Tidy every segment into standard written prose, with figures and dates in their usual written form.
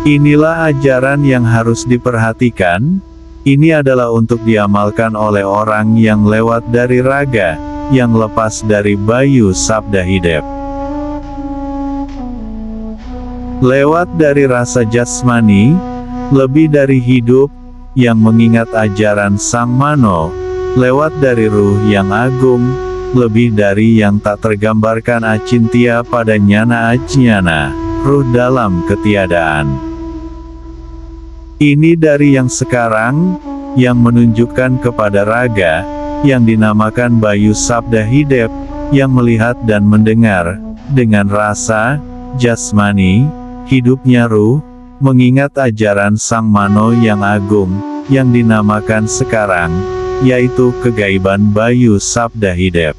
Inilah ajaran yang harus diperhatikan. Ini adalah untuk diamalkan oleh orang yang lewat dari raga, yang lepas dari bayu sabda hidup. Lewat dari rasa jasmani, lebih dari hidup, yang mengingat ajaran Sang Mano, lewat dari ruh yang agung, lebih dari yang tak tergambarkan acintia pada nyana ajnyana, ruh dalam ketiadaan. Ini dari yang sekarang, yang menunjukkan kepada raga, yang dinamakan bayu sabda hidup, yang melihat dan mendengar, dengan rasa, jasmani, hidupnya ruh, mengingat ajaran Sang Mano yang agung, yang dinamakan sekarang, yaitu kegaiban bayu sabda hidup.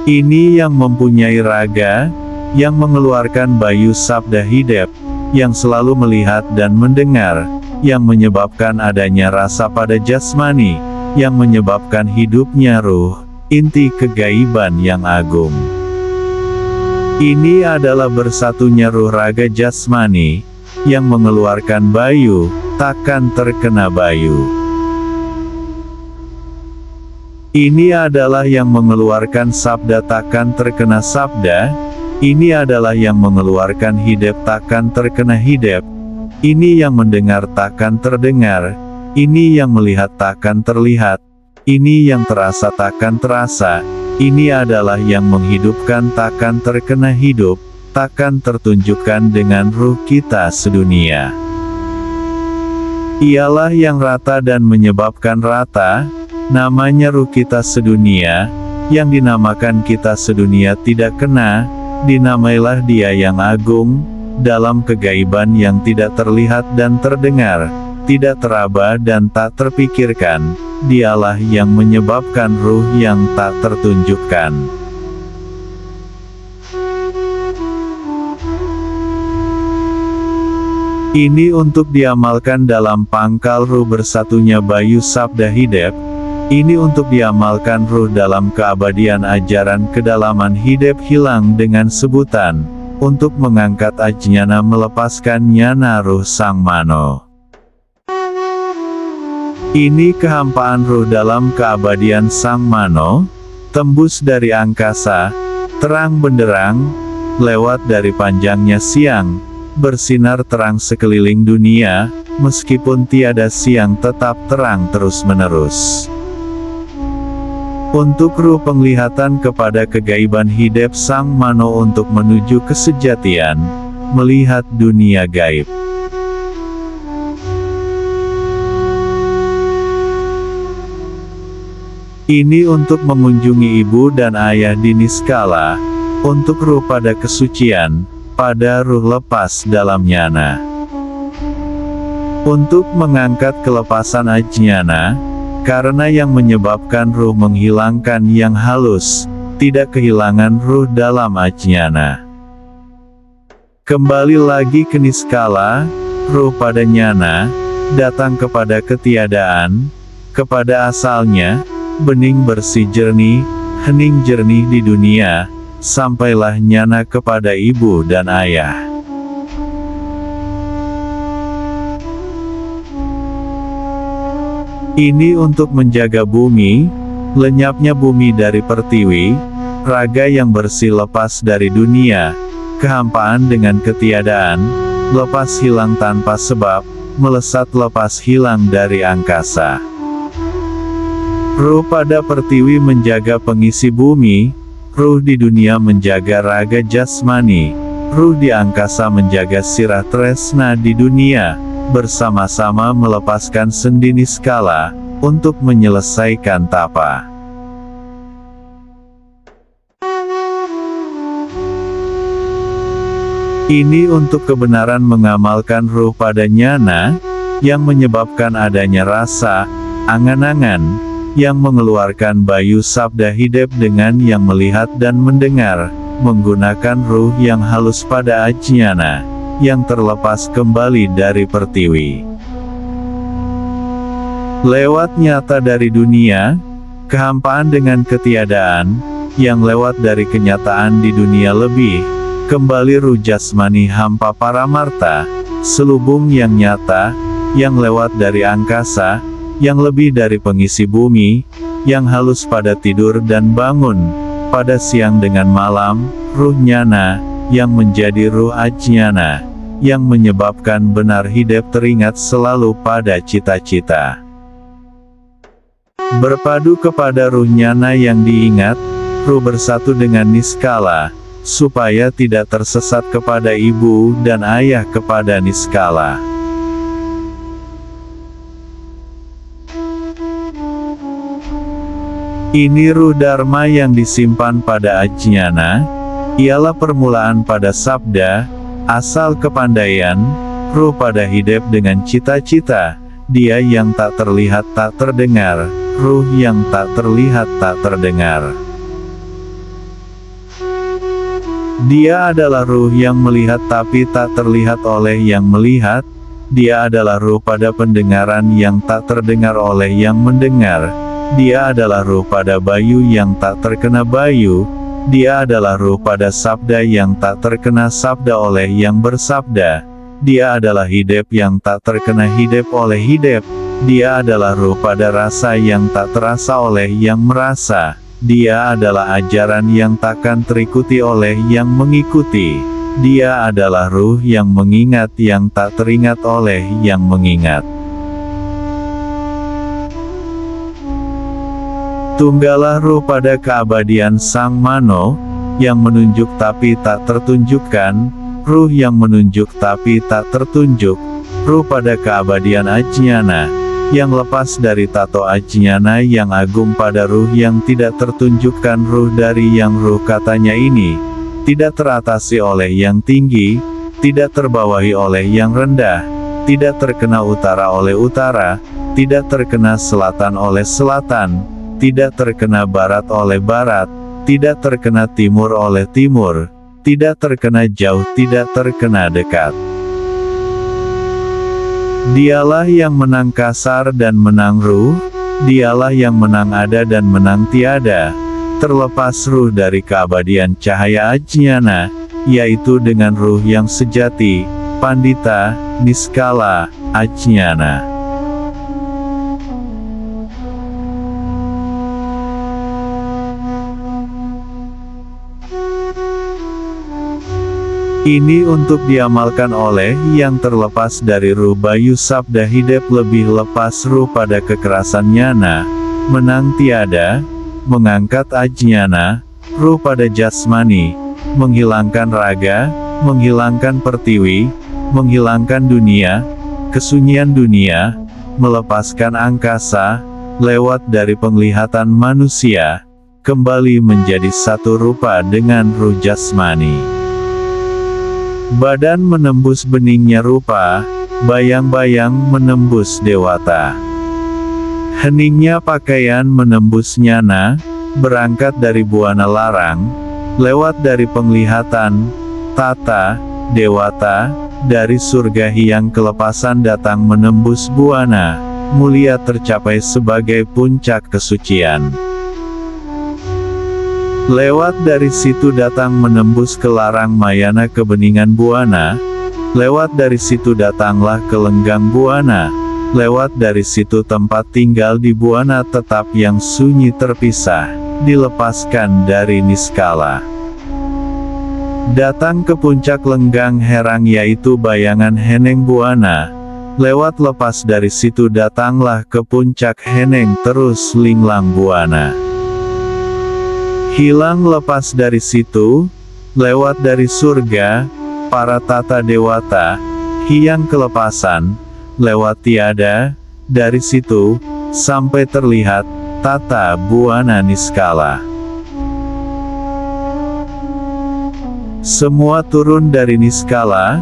Ini yang mempunyai raga, yang mengeluarkan bayu sabda hidup, yang selalu melihat dan mendengar, yang menyebabkan adanya rasa pada jasmani, yang menyebabkan hidupnya ruh, inti kegaiban yang agung. Ini adalah bersatunya ruh raga jasmani, yang mengeluarkan bayu, takkan terkena bayu. Ini adalah yang mengeluarkan sabda takkan terkena sabda. Ini adalah yang mengeluarkan hidup takkan terkena hidup. Ini yang mendengar takkan terdengar. Ini yang melihat takkan terlihat. Ini yang terasa takkan terasa. Ini adalah yang menghidupkan takkan terkena hidup, takkan tertunjukkan dengan ruh kita sedunia. Ialah yang rata dan menyebabkan rata. Namanya ruh kita sedunia, yang dinamakan kita sedunia tidak kena, dinamailah dia yang agung, dalam kegaiban yang tidak terlihat dan terdengar, tidak teraba dan tak terpikirkan, dialah yang menyebabkan ruh yang tak tertunjukkan. Ini untuk diamalkan dalam pangkal ruh bersatunya bayu sabda hidup. Ini untuk diamalkan ruh dalam keabadian ajaran kedalaman hidup hilang dengan sebutan, untuk mengangkat ajnyana melepaskan nyana ruh Sang Mano. Ini kehampaan ruh dalam keabadian Sang Mano, tembus dari angkasa, terang benderang, lewat dari panjangnya siang, bersinar terang sekeliling dunia, meskipun tiada siang tetap terang terus-menerus. Untuk ruh penglihatan kepada kegaiban hidup Sang Mano untuk menuju kesejatian, melihat dunia gaib. Ini untuk mengunjungi ibu dan ayah di niskala, untuk ruh pada kesucian, pada ruh lepas dalam nyana. Untuk mengangkat kelepasan ajnyana, karena yang menyebabkan ruh menghilangkan yang halus, tidak kehilangan ruh dalam ajnyana. Kembali lagi ke niskala, ruh pada nyana, datang kepada ketiadaan, kepada asalnya, bening bersih jernih, hening jernih di dunia, sampailah nyana kepada ibu dan ayah. Ini untuk menjaga bumi, lenyapnya bumi dari pertiwi, raga yang bersih lepas dari dunia, kehampaan dengan ketiadaan, lepas hilang tanpa sebab, melesat lepas hilang dari angkasa. Ruh pada pertiwi menjaga pengisi bumi, ruh di dunia menjaga raga jasmani, ruh di angkasa menjaga sirah tresna di dunia, bersama-sama melepaskan sendi niskala, untuk menyelesaikan tapa. Ini untuk kebenaran mengamalkan ruh pada nyana, yang menyebabkan adanya rasa, angan-angan, yang mengeluarkan bayu sabda hidup dengan yang melihat dan mendengar, menggunakan ruh yang halus pada ajnyana, yang terlepas kembali dari pertiwi. Lewat nyata dari dunia, kehampaan dengan ketiadaan, yang lewat dari kenyataan di dunia lebih, kembali ruh jasmani hampa paramarta, selubung yang nyata, yang lewat dari angkasa, yang lebih dari pengisi bumi, yang halus pada tidur dan bangun, pada siang dengan malam, ruh nyana, yang menjadi ruh ajnyana, yang menyebabkan benar hidup teringat selalu pada cita-cita. Berpadu kepada ruh nyana yang diingat, ruh bersatu dengan niskala, supaya tidak tersesat kepada ibu dan ayah kepada niskala. Ini ruh dharma yang disimpan pada ajnyana, ialah permulaan pada sabda, asal kepandaian, ruh pada hidup dengan cita-cita, dia yang tak terlihat tak terdengar, ruh yang tak terlihat tak terdengar. Dia adalah ruh yang melihat tapi tak terlihat oleh yang melihat, dia adalah ruh pada pendengaran yang tak terdengar oleh yang mendengar, dia adalah ruh pada bayu yang tak terkena bayu, dia adalah ruh pada sabda yang tak terkena sabda oleh yang bersabda, dia adalah hidup yang tak terkena hidup oleh hidup, dia adalah ruh pada rasa yang tak terasa oleh yang merasa, dia adalah ajaran yang takkan terikuti oleh yang mengikuti, dia adalah ruh yang mengingat yang tak teringat oleh yang mengingat. Tunggalah ruh pada keabadian Sang Mano, yang menunjuk tapi tak tertunjukkan, ruh yang menunjuk tapi tak tertunjuk, ruh pada keabadian ajnyana, yang lepas dari tato ajnyana yang agung pada ruh yang tidak tertunjukkan, ruh dari yang ruh katanya ini, tidak teratasi oleh yang tinggi, tidak terbawahi oleh yang rendah, tidak terkena utara oleh utara, tidak terkena selatan oleh selatan, tidak terkena barat oleh barat, tidak terkena timur oleh timur, tidak terkena jauh, tidak terkena dekat. Dialah yang menang kasar dan menang ruh, dialah yang menang ada dan menang tiada, terlepas ruh dari keabadian cahaya ajnyana, yaitu dengan ruh yang sejati, pandita, niskala, ajnyana. Ini untuk diamalkan oleh yang terlepas dari ruh bayu sabda hidup lebih lepas ruh pada kekerasan nyana, menang tiada, mengangkat ajnyana, ruh pada jasmani, menghilangkan raga, menghilangkan pertiwi, menghilangkan dunia, kesunyian dunia, melepaskan angkasa, lewat dari penglihatan manusia, kembali menjadi satu rupa dengan ruh jasmani. Badan menembus beningnya rupa, bayang-bayang menembus dewata. Heningnya pakaian menembus nyana, berangkat dari buana larang, lewat dari penglihatan, tata, dewata, dari surga yang kelepasan datang menembus buana, mulia tercapai sebagai puncak kesucian. Lewat dari situ datang menembus ke larang mayana kebeningan buana, lewat dari situ datanglah ke lenggang buana, lewat dari situ tempat tinggal di buana tetap yang sunyi terpisah, dilepaskan dari niskala. Datang ke puncak lenggang herang yaitu bayangan heneng buana, lewat lepas dari situ datanglah ke puncak heneng terus linglang buana. Hilang lepas dari situ, lewat dari surga, para tata dewata, hiang kelepasan, lewat tiada, dari situ, sampai terlihat, tata buana niskala. Semua turun dari niskala,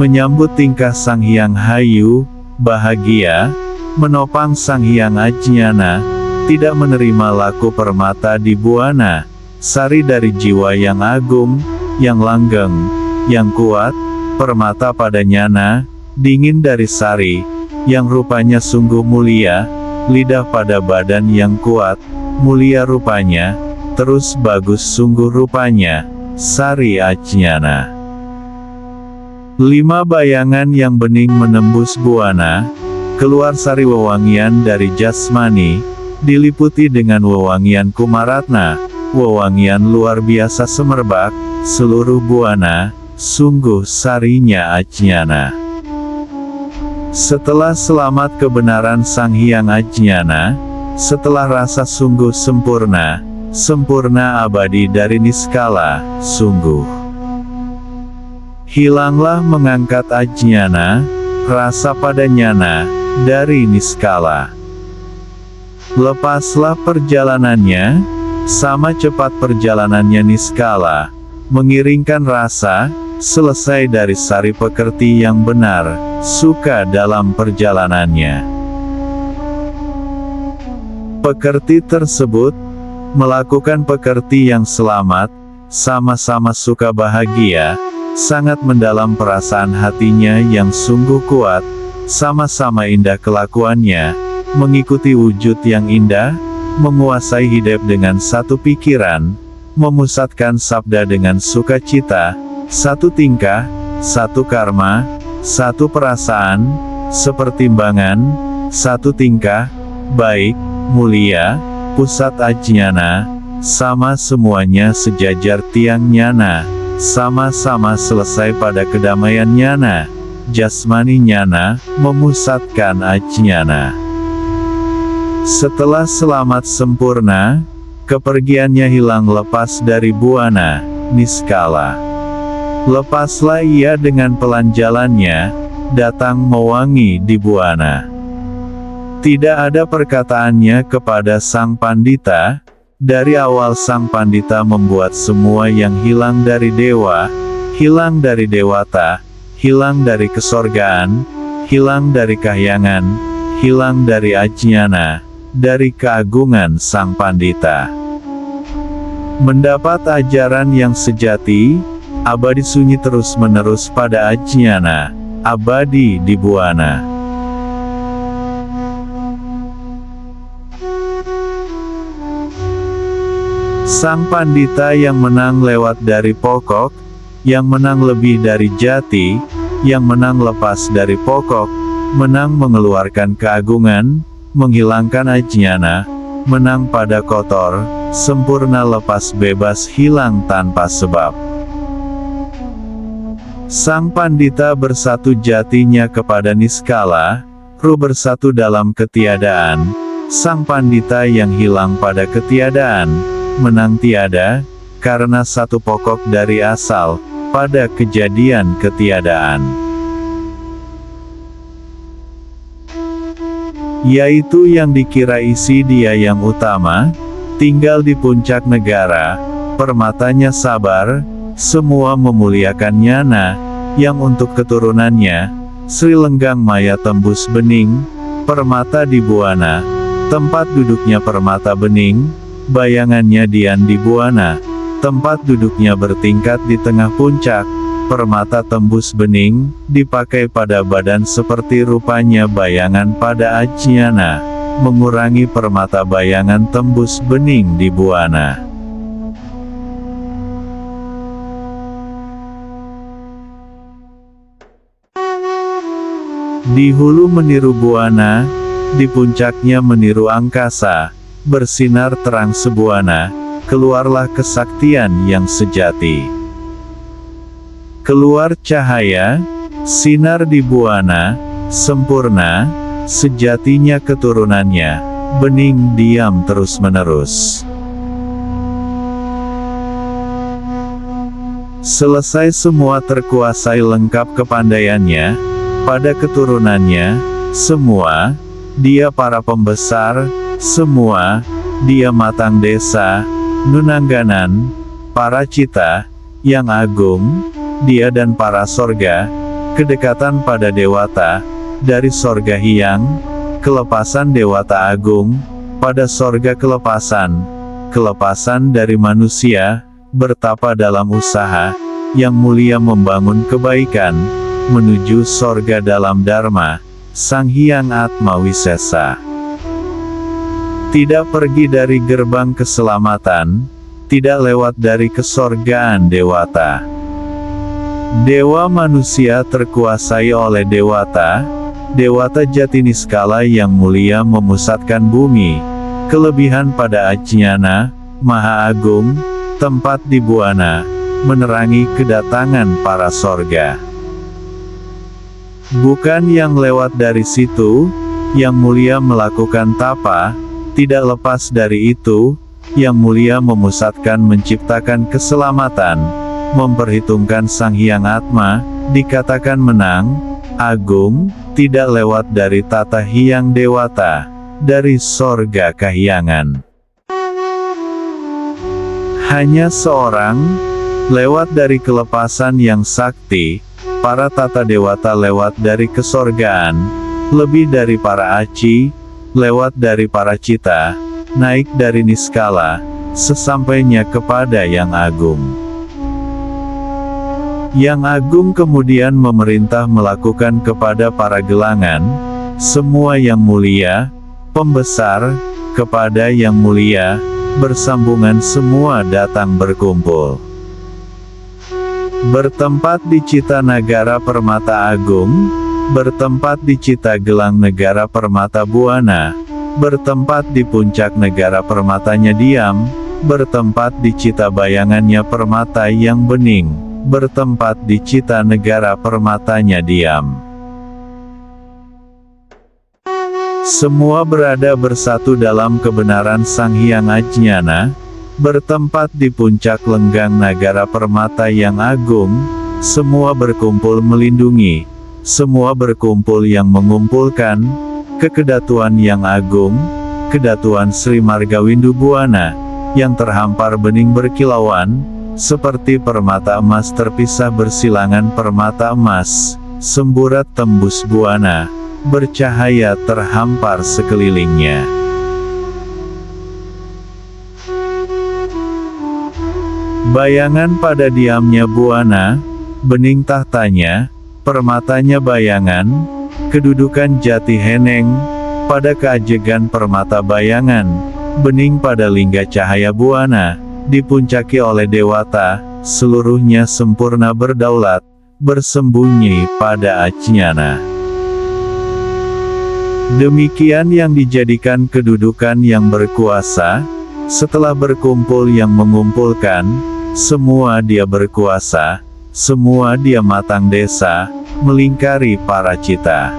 menyambut tingkah Sang Hyang Hayu, bahagia, menopang Sang Hyang Ajnyana, tidak menerima laku permata di buana, sari dari jiwa yang agung, yang langgeng, yang kuat, permata pada nyana, dingin dari sari, yang rupanya sungguh mulia, lidah pada badan yang kuat, mulia rupanya, terus bagus sungguh rupanya, Sari Ajnyana. 5 bayangan yang bening menembus buana, keluar sari wewangian dari jasmani, diliputi dengan wewangian kumaratna, wewangian luar biasa semerbak, seluruh buana, sungguh sarinya Ajnyana. Setelah selamat kebenaran Sang Hyang Ajnyana, setelah rasa sungguh sempurna, sempurna abadi dari niskala, sungguh hilanglah mengangkat Ajnyana, rasa pada nyana, dari niskala. Lepaslah perjalanannya, sama cepat perjalanannya niskala, mengiringkan rasa, selesai dari sari pekerti yang benar, suka dalam perjalanannya. Pekerti tersebut, melakukan pekerti yang selamat, sama-sama suka bahagia, sangat mendalam perasaan hatinya yang sungguh kuat, sama-sama indah kelakuannya, mengikuti wujud yang indah, menguasai hidup dengan satu pikiran, memusatkan sabda dengan sukacita, satu tingkah, satu karma, satu perasaan, sepertimbangan, satu tingkah, baik, mulia, pusat Ajnyana, sama semuanya sejajar tiang nyana, sama-sama selesai pada kedamaian nyana, jasmani nyana, memusatkan Ajnyana. Setelah selamat sempurna, kepergiannya hilang lepas dari buana, niskala. Lepaslah ia dengan pelan jalannya, datang mewangi di buana. Tidak ada perkataannya kepada Sang Pandita, dari awal Sang Pandita membuat semua yang hilang dari dewa, hilang dari dewata, hilang dari kesorgaan, hilang dari kahyangan, hilang dari Ajnyana, dari keagungan Sang Pandita. Mendapat ajaran yang sejati, abadi sunyi terus-menerus pada Ajnyana, abadi di buana. Sang Pandita yang menang lewat dari pokok, yang menang lebih dari jati, yang menang lepas dari pokok, menang mengeluarkan keagungan, menghilangkan Ajnyana, menang pada kotor, sempurna lepas bebas hilang tanpa sebab. Sang Pandita bersatu jatinya kepada niskala, Ru bersatu dalam ketiadaan, Sang Pandita yang hilang pada ketiadaan, menang tiada, karena satu pokok dari asal, pada kejadian ketiadaan. Yaitu yang dikira isi dia yang utama, tinggal di puncak negara, permatanya sabar, semua memuliakan nyana, yang untuk keturunannya, Sri Lenggang Maya tembus bening, permata di buana, tempat duduknya permata bening, bayangannya dian di buana, tempat duduknya bertingkat di tengah puncak, permata tembus bening, dipakai pada badan seperti rupanya bayangan pada Ajnyana, mengurangi permata bayangan tembus bening di buana. Di hulu meniru buana, di puncaknya meniru angkasa, bersinar terang sebuana, keluarlah kesaktian yang sejati. Keluar cahaya, sinar di buana, sempurna, sejatinya keturunannya, bening diam terus-menerus. Selesai semua terkuasai lengkap kepandaiannya, pada keturunannya, semua, dia para pembesar, semua, dia matang desa, nunangganan, para cita, yang agung, dia dan para sorga, kedekatan pada dewata, dari sorga Hyang, kelepasan dewata agung, pada sorga kelepasan, kelepasan dari manusia, bertapa dalam usaha, yang mulia membangun kebaikan, menuju sorga dalam dharma, Sang Hyang Atma Wisesa. Tidak pergi dari gerbang keselamatan, tidak lewat dari kesorgaan dewata. Dewa manusia terkuasai oleh dewata. Dewata Jatiniskala yang mulia memusatkan bumi. Kelebihan pada Ajñana, Maha Agung, tempat di Buana, menerangi kedatangan para sorga. Bukan yang lewat dari situ, yang mulia melakukan tapa, tidak lepas dari itu, yang mulia memusatkan menciptakan keselamatan, memperhitungkan Sang Hyang Atma, dikatakan menang, agung, tidak lewat dari tata hyang dewata, dari sorga kahyangan. Hanya seorang, lewat dari kelepasan yang sakti, para tata dewata lewat dari kesorgaan, lebih dari para aci, lewat dari para cita, naik dari niskala, sesampainya kepada yang agung. Yang agung kemudian memerintah melakukan kepada para gelangan, semua yang mulia, pembesar, kepada yang mulia, bersambungan semua datang berkumpul. Bertempat di Cita Nagara Permata Agung, bertempat di Cita Gelang Negara Permata Buana, bertempat di puncak negara permatanya diam, bertempat di Cita Bayangannya Permata yang bening, bertempat di Cita Negara Permatanya diam. Semua berada bersatu dalam kebenaran Sang Hyang Ajñana, bertempat di puncak lenggang Nagara Permata yang agung, semua berkumpul melindungi, semua berkumpul yang mengumpulkan, kekedatuan yang agung, kedatuan Sri Margawindu Buana, yang terhampar bening berkilauan, seperti permata emas terpisah bersilangan permata emas, semburat tembus buana, bercahaya terhampar sekelilingnya. Bayangan pada diamnya buana, bening tahtanya, permatanya bayangan, kedudukan jati heneng, pada keajegan permata bayangan, bening pada lingga cahaya buana, dipuncaki oleh dewata, seluruhnya sempurna berdaulat, bersembunyi pada Ajñana. Demikian yang dijadikan kedudukan yang berkuasa, setelah berkumpul yang mengumpulkan, semua dia berkuasa, semua dia matang desa, melingkari para cita.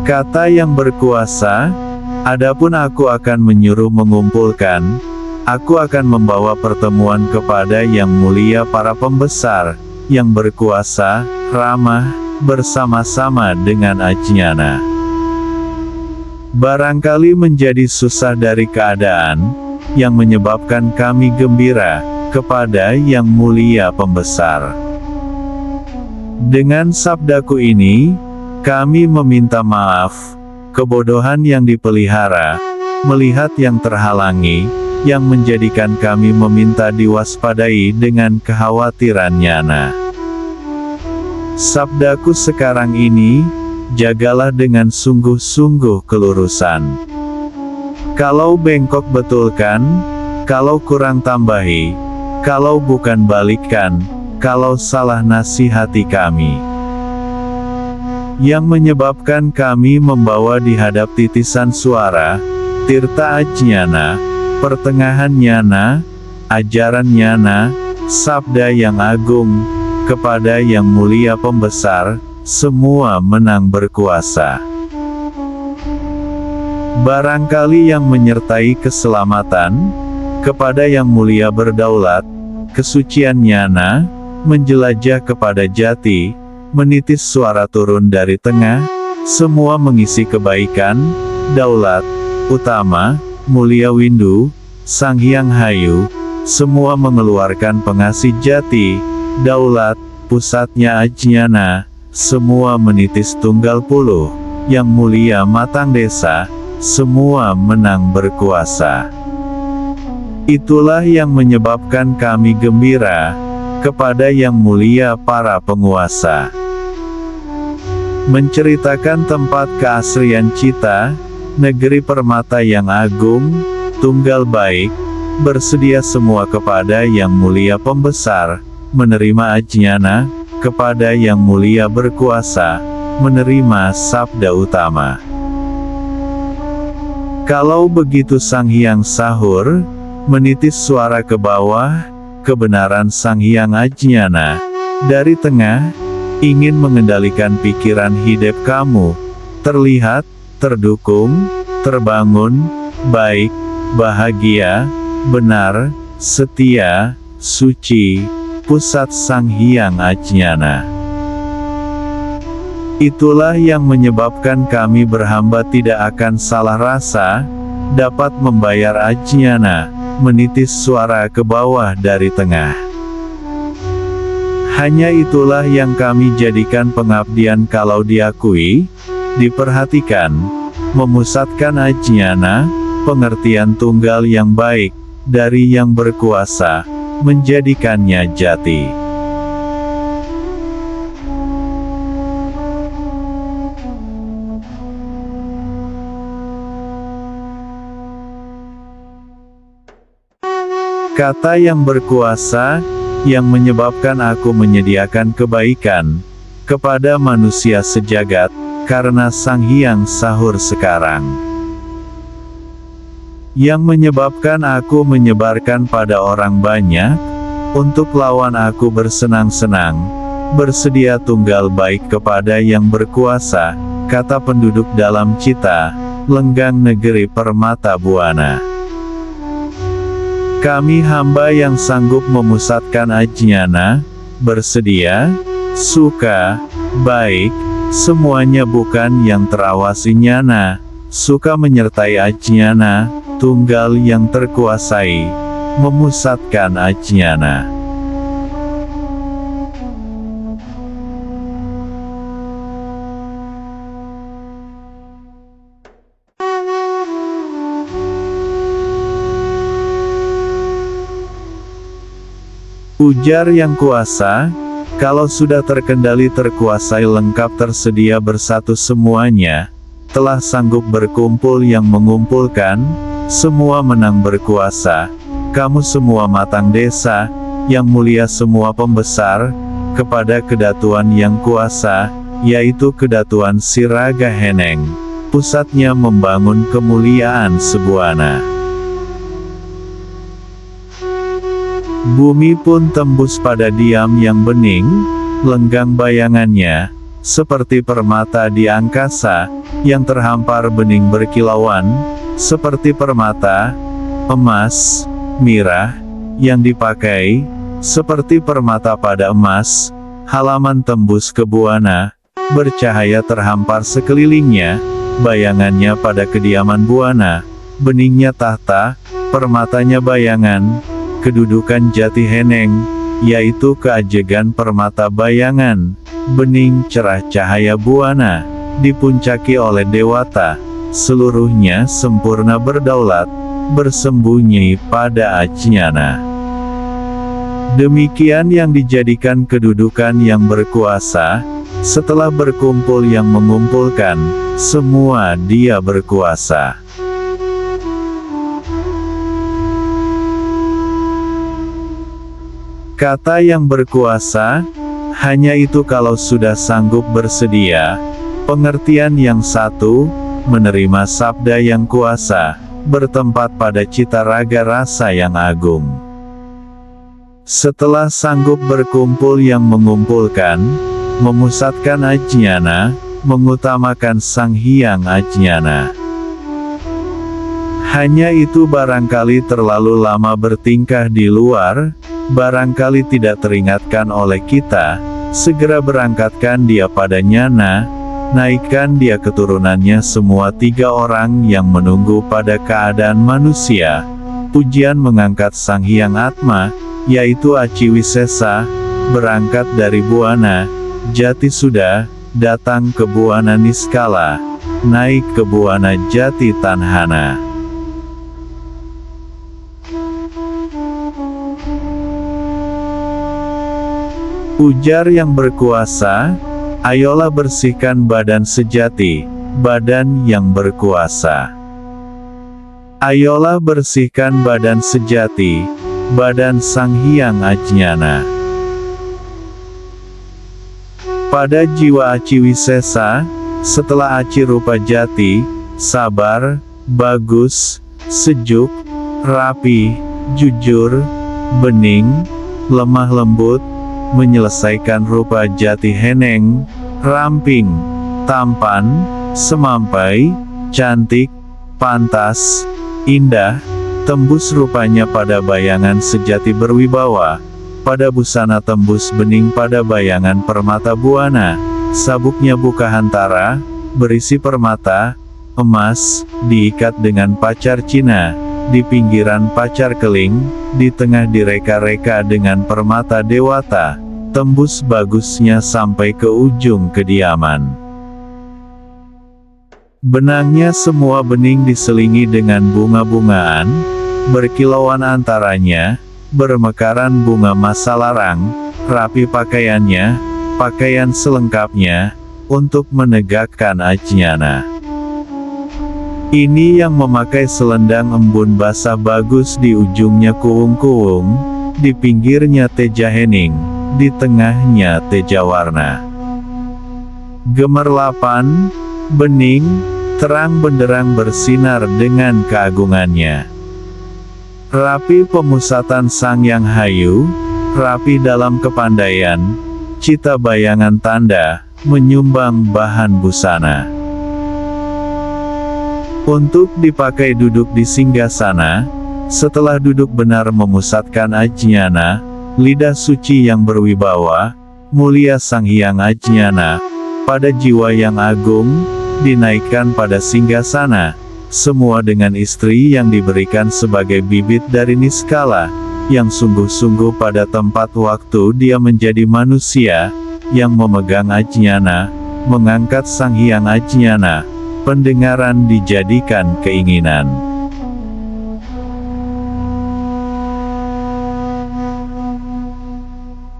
Kata yang berkuasa, adapun aku akan menyuruh mengumpulkan, aku akan membawa pertemuan kepada yang mulia para pembesar, yang berkuasa, ramah, bersama-sama dengan Ajñana. Barangkali menjadi susah dari keadaan, yang menyebabkan kami gembira, kepada yang mulia pembesar. Dengan sabdaku ini, kami meminta maaf, kebodohan yang dipelihara, melihat yang terhalangi, yang menjadikan kami meminta diwaspadai dengan kekhawatiran nyana. Sabdaku sekarang ini, jagalah dengan sungguh-sungguh kelurusan. Kalau bengkok betulkan, kalau kurang tambahi, kalau bukan balikkan, kalau salah nasihati kami. Yang menyebabkan kami membawa di hadap titisan suara, tirta Ajñana, pertengahan nyana, ajaran nyana, sabda yang agung, kepada yang mulia pembesar, semua menang berkuasa. Barangkali yang menyertai keselamatan, kepada yang mulia berdaulat, kesucian nyana, menjelajah kepada jati, menitis suara turun dari tengah, semua mengisi kebaikan, daulat, utama, mulia windu, Sang Hyang Hayu, semua mengeluarkan pengasih jati, daulat, pusatnya Ajñana, semua menitis tunggal puluh, yang mulia matang desa, semua menang berkuasa. Itulah yang menyebabkan kami gembira, kepada yang mulia para penguasa. Menceritakan tempat keasrian cita, negeri permata yang agung, tunggal baik, bersedia semua kepada yang mulia pembesar, menerima ajñana, kepada yang mulia berkuasa, menerima sabda utama. Kalau begitu Sang Hyang Sahur, menitis suara ke bawah, kebenaran Sang Hyang Ajñana, dari tengah, ingin mengendalikan pikiran hidup kamu, terlihat, terdukung, terbangun, baik, bahagia, benar, setia, suci, pusat Sang Hyang Ajñana. Itulah yang menyebabkan kami berhamba tidak akan salah rasa, dapat membayar ajñana, menitis suara ke bawah dari tengah. Hanya itulah yang kami jadikan pengabdian kalau diakui, diperhatikan, memusatkan ajñana, pengertian tunggal yang baik, dari yang berkuasa, menjadikannya jati. Kata yang berkuasa, yang menyebabkan aku menyediakan kebaikan, kepada manusia sejagat, karena Sang Hyang Sahur sekarang. Yang menyebabkan aku menyebarkan pada orang banyak, untuk lawan aku bersenang-senang, bersedia tunggal baik kepada yang berkuasa, kata penduduk dalam cita, lenggang negeri permata buana. Kami hamba yang sanggup memusatkan ajñana, bersedia, suka, baik, semuanya bukan yang terawasi ñana, suka menyertai ajñana, tunggal yang terkuasai, memusatkan ajñana. Ujar yang kuasa, kalau sudah terkendali terkuasai lengkap tersedia bersatu semuanya, telah sanggup berkumpul yang mengumpulkan, semua menang berkuasa, kamu semua matang desa, yang mulia semua pembesar, kepada kedatuan yang kuasa, yaitu kedatuan Siraga Heneng, pusatnya membangun kemuliaan sebuana. Bumi pun tembus pada diam yang bening, lenggang bayangannya, seperti permata di angkasa, yang terhampar bening berkilauan, seperti permata, emas, mirah, yang dipakai, seperti permata pada emas, halaman tembus ke buana, bercahaya terhampar sekelilingnya, bayangannya pada kediaman buana, beningnya tahta, permatanya bayangan, kedudukan jati heneng, yaitu keajegan permata bayangan, bening cerah cahaya buana, dipuncaki oleh dewata, seluruhnya sempurna berdaulat, bersembunyi pada ajñana. Demikian yang dijadikan kedudukan yang berkuasa, setelah berkumpul yang mengumpulkan, semua dia berkuasa. Kata yang berkuasa, hanya itu kalau sudah sanggup bersedia, pengertian yang satu, menerima sabda yang kuasa, bertempat pada cita raga rasa yang agung. Setelah sanggup berkumpul yang mengumpulkan, memusatkan ajñana, mengutamakan Sang Hyang Ajñana. Hanya itu barangkali terlalu lama bertingkah di luar, barangkali tidak teringatkan oleh kita, segera berangkatkan dia pada ñana, naikkan dia keturunannya semua 3 orang yang menunggu pada keadaan manusia, pujian mengangkat Sang Hyang Atma, yaitu Aciwisesa, berangkat dari buana, jati sudah, datang ke buana Niskala, naik ke buana jati Tanhana. Ujar yang berkuasa, ayolah bersihkan badan sejati, badan yang berkuasa. Ayolah bersihkan badan sejati, badan Sang Hyang Ajnana. Pada jiwa Aci Wisesa, setelah Aci rupa jati, sabar, bagus, sejuk, rapi, jujur, bening, lemah lembut, menyelesaikan rupa jati heneng, ramping, tampan, semampai, cantik, pantas, indah, tembus rupanya pada bayangan sejati berwibawa, pada busana tembus bening pada bayangan permata buana, sabuknya buka hantara, berisi permata, emas, diikat dengan pacar Cina, di pinggiran pacar keling, di tengah direka-reka dengan permata dewata, tembus bagusnya sampai ke ujung kediaman. Benangnya semua bening diselingi dengan bunga-bungaan, berkilauan antaranya, bermekaran bunga masalarang, rapi pakaiannya, pakaian selengkapnya, untuk menegakkan Ajnana. Ini yang memakai selendang embun basah bagus di ujungnya kuung-kuung, di pinggirnya teja hening, di tengahnya teja warna. Gemerlapan, bening, terang benderang bersinar dengan keagungannya. Rapi pemusatan Sang Yang Hayu, rapi dalam kepandaian, cita bayangan tanda, menyumbang bahan busana. Untuk dipakai duduk di singgasana, setelah duduk benar memusatkan Ajnana, lidah suci yang berwibawa, mulia Sang Hyang Ajnana, pada jiwa yang agung, dinaikkan pada singgasana, semua dengan istri yang diberikan sebagai bibit dari niskala, yang sungguh-sungguh pada tempat waktu dia menjadi manusia, yang memegang Ajnana, mengangkat Sang Hyang Ajnana, pendengaran dijadikan keinginan.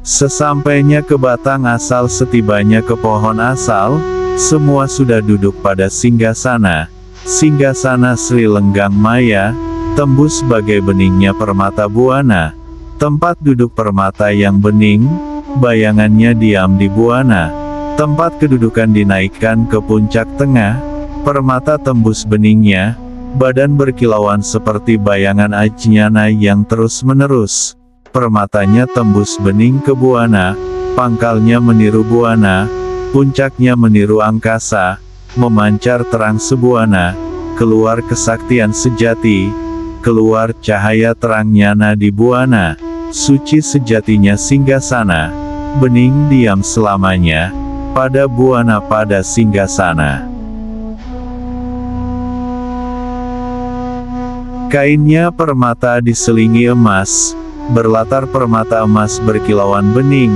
Sesampainya ke batang asal setibanya ke pohon asal, semua sudah duduk pada singgasana, singgasana Sri Lenggang Maya, tembus bagai beningnya permata buana, tempat duduk permata yang bening, bayangannya diam di buana, tempat kedudukan dinaikkan ke puncak tengah, permata tembus beningnya, badan berkilauan seperti bayangan Ajnana yang terus-menerus, permatanya tembus bening ke buana, pangkalnya meniru buana, puncaknya meniru angkasa, memancar terang sebuana, keluar kesaktian sejati, keluar cahaya terang nyana di buana, suci sejatinya singgasana, bening diam selamanya, pada buana pada singgasana. Kainnya permata diselingi emas, berlatar permata emas berkilauan bening,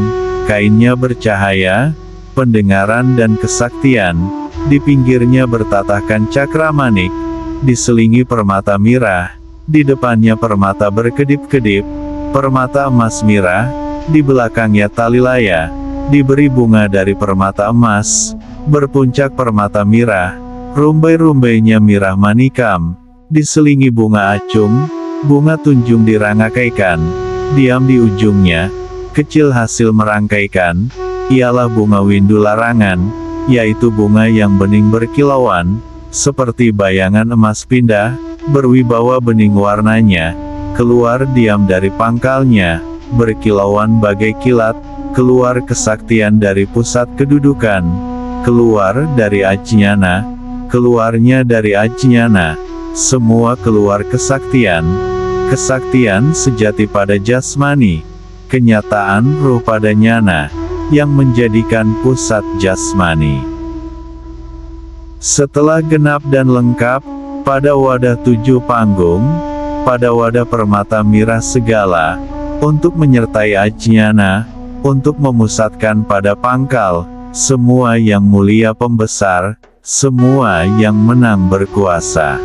kainnya bercahaya, pendengaran dan kesaktian, di pinggirnya bertatahkan cakramanik, diselingi permata mirah, di depannya permata berkedip-kedip, permata emas mirah, di belakangnya tali laya, diberi bunga dari permata emas, berpuncak permata mirah, rumbai-rumbainya mirah manikam, diselingi bunga acung, bunga tunjung dirangkaikan, diam di ujungnya, kecil hasil merangkaikan, ialah bunga windu larangan, yaitu bunga yang bening berkilauan, seperti bayangan emas pindah, berwibawa bening warnanya, keluar diam dari pangkalnya, berkilauan bagai kilat, keluar kesaktian dari pusat kedudukan, keluar dari Ajnana, keluarnya dari Ajnana, semua keluar kesaktian, kesaktian sejati pada jasmani, kenyataan ruh pada nyana, yang menjadikan pusat jasmani. Setelah genap dan lengkap, pada wadah 7 panggung, pada wadah permata mirah segala, untuk menyertai Ajnana, untuk memusatkan pada pangkal, semua yang mulia pembesar, semua yang menang berkuasa.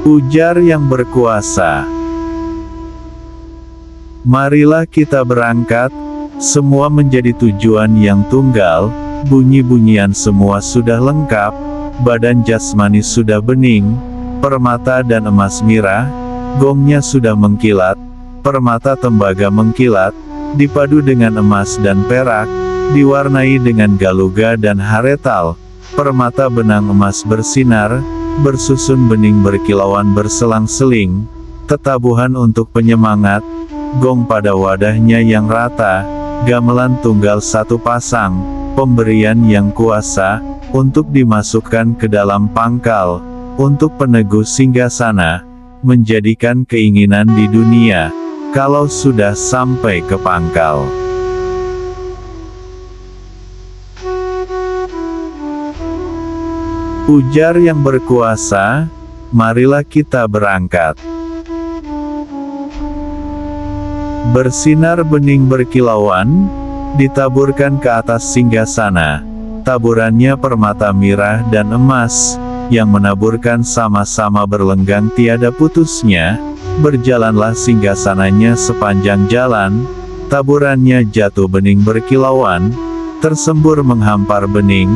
Ujar yang berkuasa. Marilah kita berangkat, semua menjadi tujuan yang tunggal, bunyi-bunyian semua sudah lengkap, badan jasmani sudah bening, permata dan emas mirah, gongnya sudah mengkilat, permata tembaga mengkilat, dipadu dengan emas dan perak, diwarnai dengan galuga dan haretal, permata benang emas bersinar, bersusun bening berkilauan berselang-seling, tetabuhan untuk penyemangat, gong pada wadahnya yang rata, gamelan tunggal satu pasang, pemberian yang kuasa, untuk dimasukkan ke dalam pangkal, untuk peneguh singgasana, menjadikan keinginan di dunia, kalau sudah sampai ke pangkal. Ujar yang berkuasa, marilah kita berangkat. Bersinar bening berkilauan, ditaburkan ke atas singgasana, taburannya permata mirah dan emas, yang menaburkan sama-sama berlenggang tiada putusnya, berjalanlah singgasananya sepanjang jalan, taburannya jatuh bening berkilauan, tersembur menghampar bening,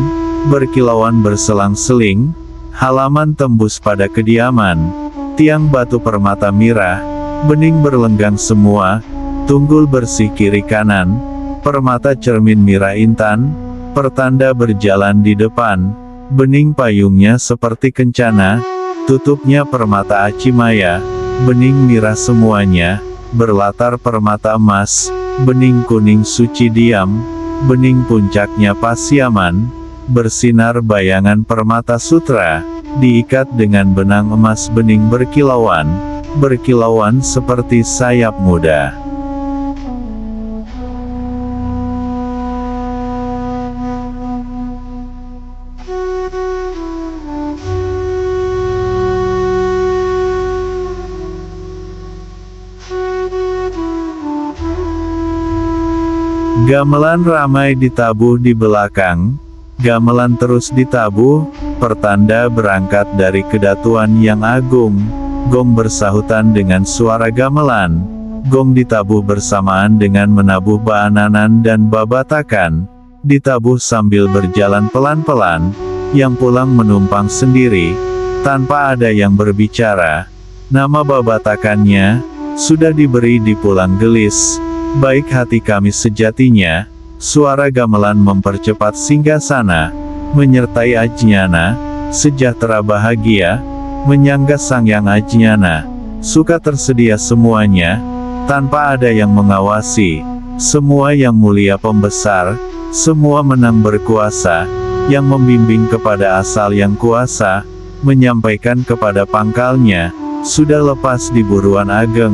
berkilauan berselang-seling, halaman tembus pada kediaman, tiang batu permata mirah, bening berlenggang semua, tunggul bersih kiri kanan, permata cermin mirah intan, pertanda berjalan di depan, bening payungnya seperti kencana, tutupnya permata acimaya, bening mirah semuanya, berlatar permata emas, bening kuning suci diam, bening puncaknya Pasyaman, bersinar bayangan permata sutra, diikat dengan benang emas bening berkilauan, berkilauan seperti sayap muda. Gamelan ramai ditabuh di belakang, gamelan terus ditabuh, pertanda berangkat dari kedatuan yang agung, gong bersahutan dengan suara gamelan, gong ditabuh bersamaan dengan menabuh baananan dan babatakan, ditabuh sambil berjalan pelan-pelan, yang pulang menumpang sendiri, tanpa ada yang berbicara, nama babatakannya, sudah diberi di pulang gelis, baik hati kami sejatinya, suara gamelan mempercepat singgasana, menyertai Ajnyana, sejahtera bahagia, menyangga Sangyang Ajnyana, suka tersedia semuanya, tanpa ada yang mengawasi, semua yang mulia pembesar, semua menang berkuasa, yang membimbing kepada asal yang kuasa, menyampaikan kepada pangkalnya, sudah lepas di buruan ageng,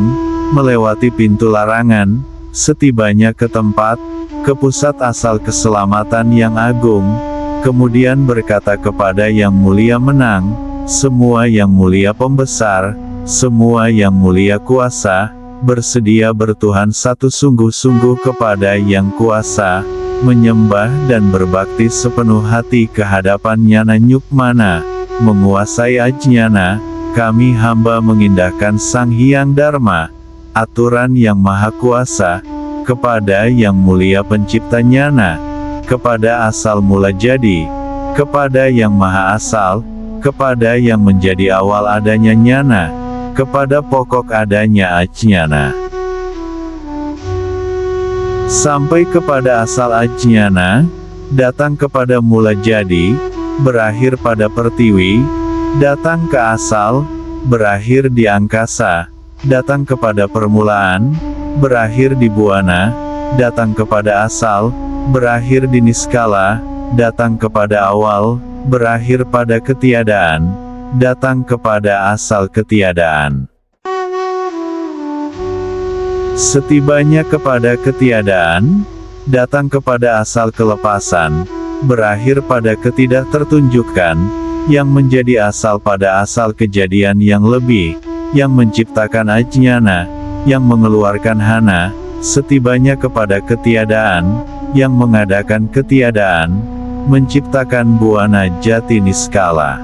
melewati pintu larangan, setibanya ke tempat, ke pusat asal keselamatan yang agung, kemudian berkata kepada yang mulia menang, semua yang mulia pembesar, semua yang mulia kuasa, bersedia bertuhan satu sungguh-sungguh kepada yang kuasa, menyembah dan berbakti sepenuh hati kehadapan Nyana Nyukmana, menguasai Ajnyana, kami hamba mengindahkan Sang Hyang Dharma, aturan yang maha kuasa, kepada yang mulia pencipta Nyana, kepada asal mula jadi, kepada yang maha asal, kepada yang menjadi awal adanya Nyana, kepada pokok adanya Ajnyana. Sampai kepada asal Ajnyana, datang kepada mula jadi, berakhir pada pertiwi, datang ke asal, berakhir di angkasa, datang kepada permulaan, berakhir di buana, datang kepada asal, berakhir di niskala, datang kepada awal, berakhir pada ketiadaan, datang kepada asal ketiadaan. Setibanya kepada ketiadaan, datang kepada asal kelepasan, berakhir pada ketidaktertunjukan, yang menjadi asal pada asal kejadian yang lebih, yang menciptakan Ajnyana, yang mengeluarkan Hana, setibanya kepada ketiadaan, yang mengadakan ketiadaan, menciptakan buana jati niskala.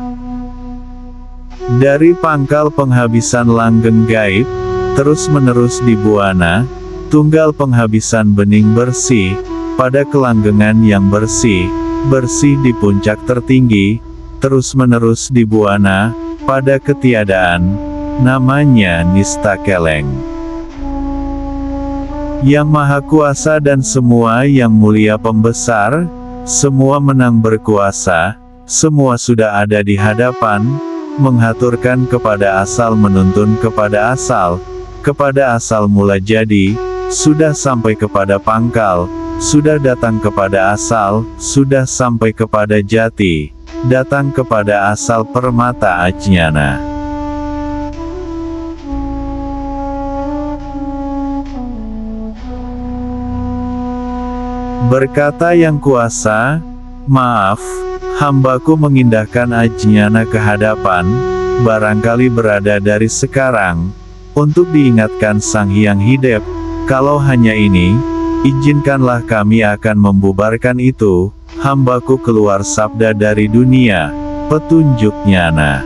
Dari pangkal penghabisan langgeng gaib, terus-menerus di buana, tunggal penghabisan bening bersih, pada kelanggengan yang bersih, bersih di puncak tertinggi, terus-menerus di buana, pada ketiadaan, namanya nista keleng. Yang Maha Kuasa dan semua yang mulia pembesar, semua menang berkuasa, semua sudah ada di hadapan, menghaturkan kepada asal menuntun kepada asal mula jadi, sudah sampai kepada pangkal, sudah datang kepada asal, sudah sampai kepada jati, datang kepada asal permata ajnana. Berkata Yang Kuasa, maaf, hambaku mengindahkan ajnana ke hadapan, barangkali berada dari sekarang, untuk diingatkan Sang Hyang Hidep, kalau hanya ini, izinkanlah kami akan membubarkan itu, hambaku keluar sabda dari dunia, petunjuk nyana.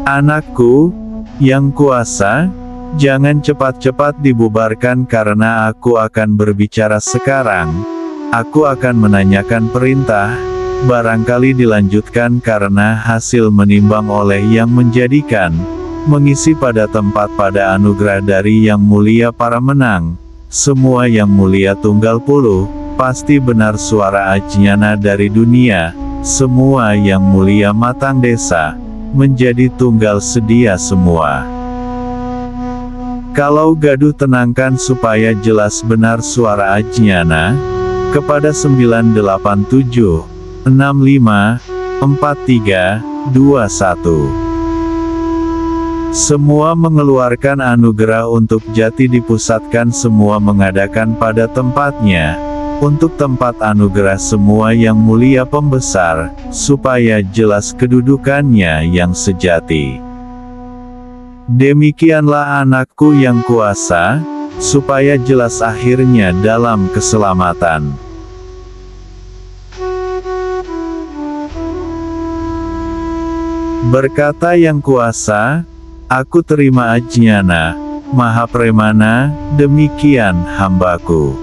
Anakku, Yang Kuasa, jangan cepat-cepat dibubarkan karena aku akan berbicara sekarang. Aku akan menanyakan perintah, barangkali dilanjutkan karena hasil menimbang oleh Yang Menjadikan, mengisi pada tempat pada anugerah dari Yang Mulia para menang. Semua Yang Mulia tunggal puluh, pasti benar suara ajnana dari dunia. Semua Yang Mulia matang desa, menjadi tunggal sedia semua. Kalau gaduh tenangkan supaya jelas benar suara ajnana, kepada 987, 65, 43, 21. Semua mengeluarkan anugerah untuk jati dipusatkan semua mengadakan pada tempatnya, untuk tempat anugerah semua Yang Mulia pembesar, supaya jelas kedudukannya yang sejati. Demikianlah anakku Yang Kuasa, supaya jelas akhirnya dalam keselamatan. Berkata Yang Kuasa, aku terima ajnana, Maha Premana, demikian hambaku.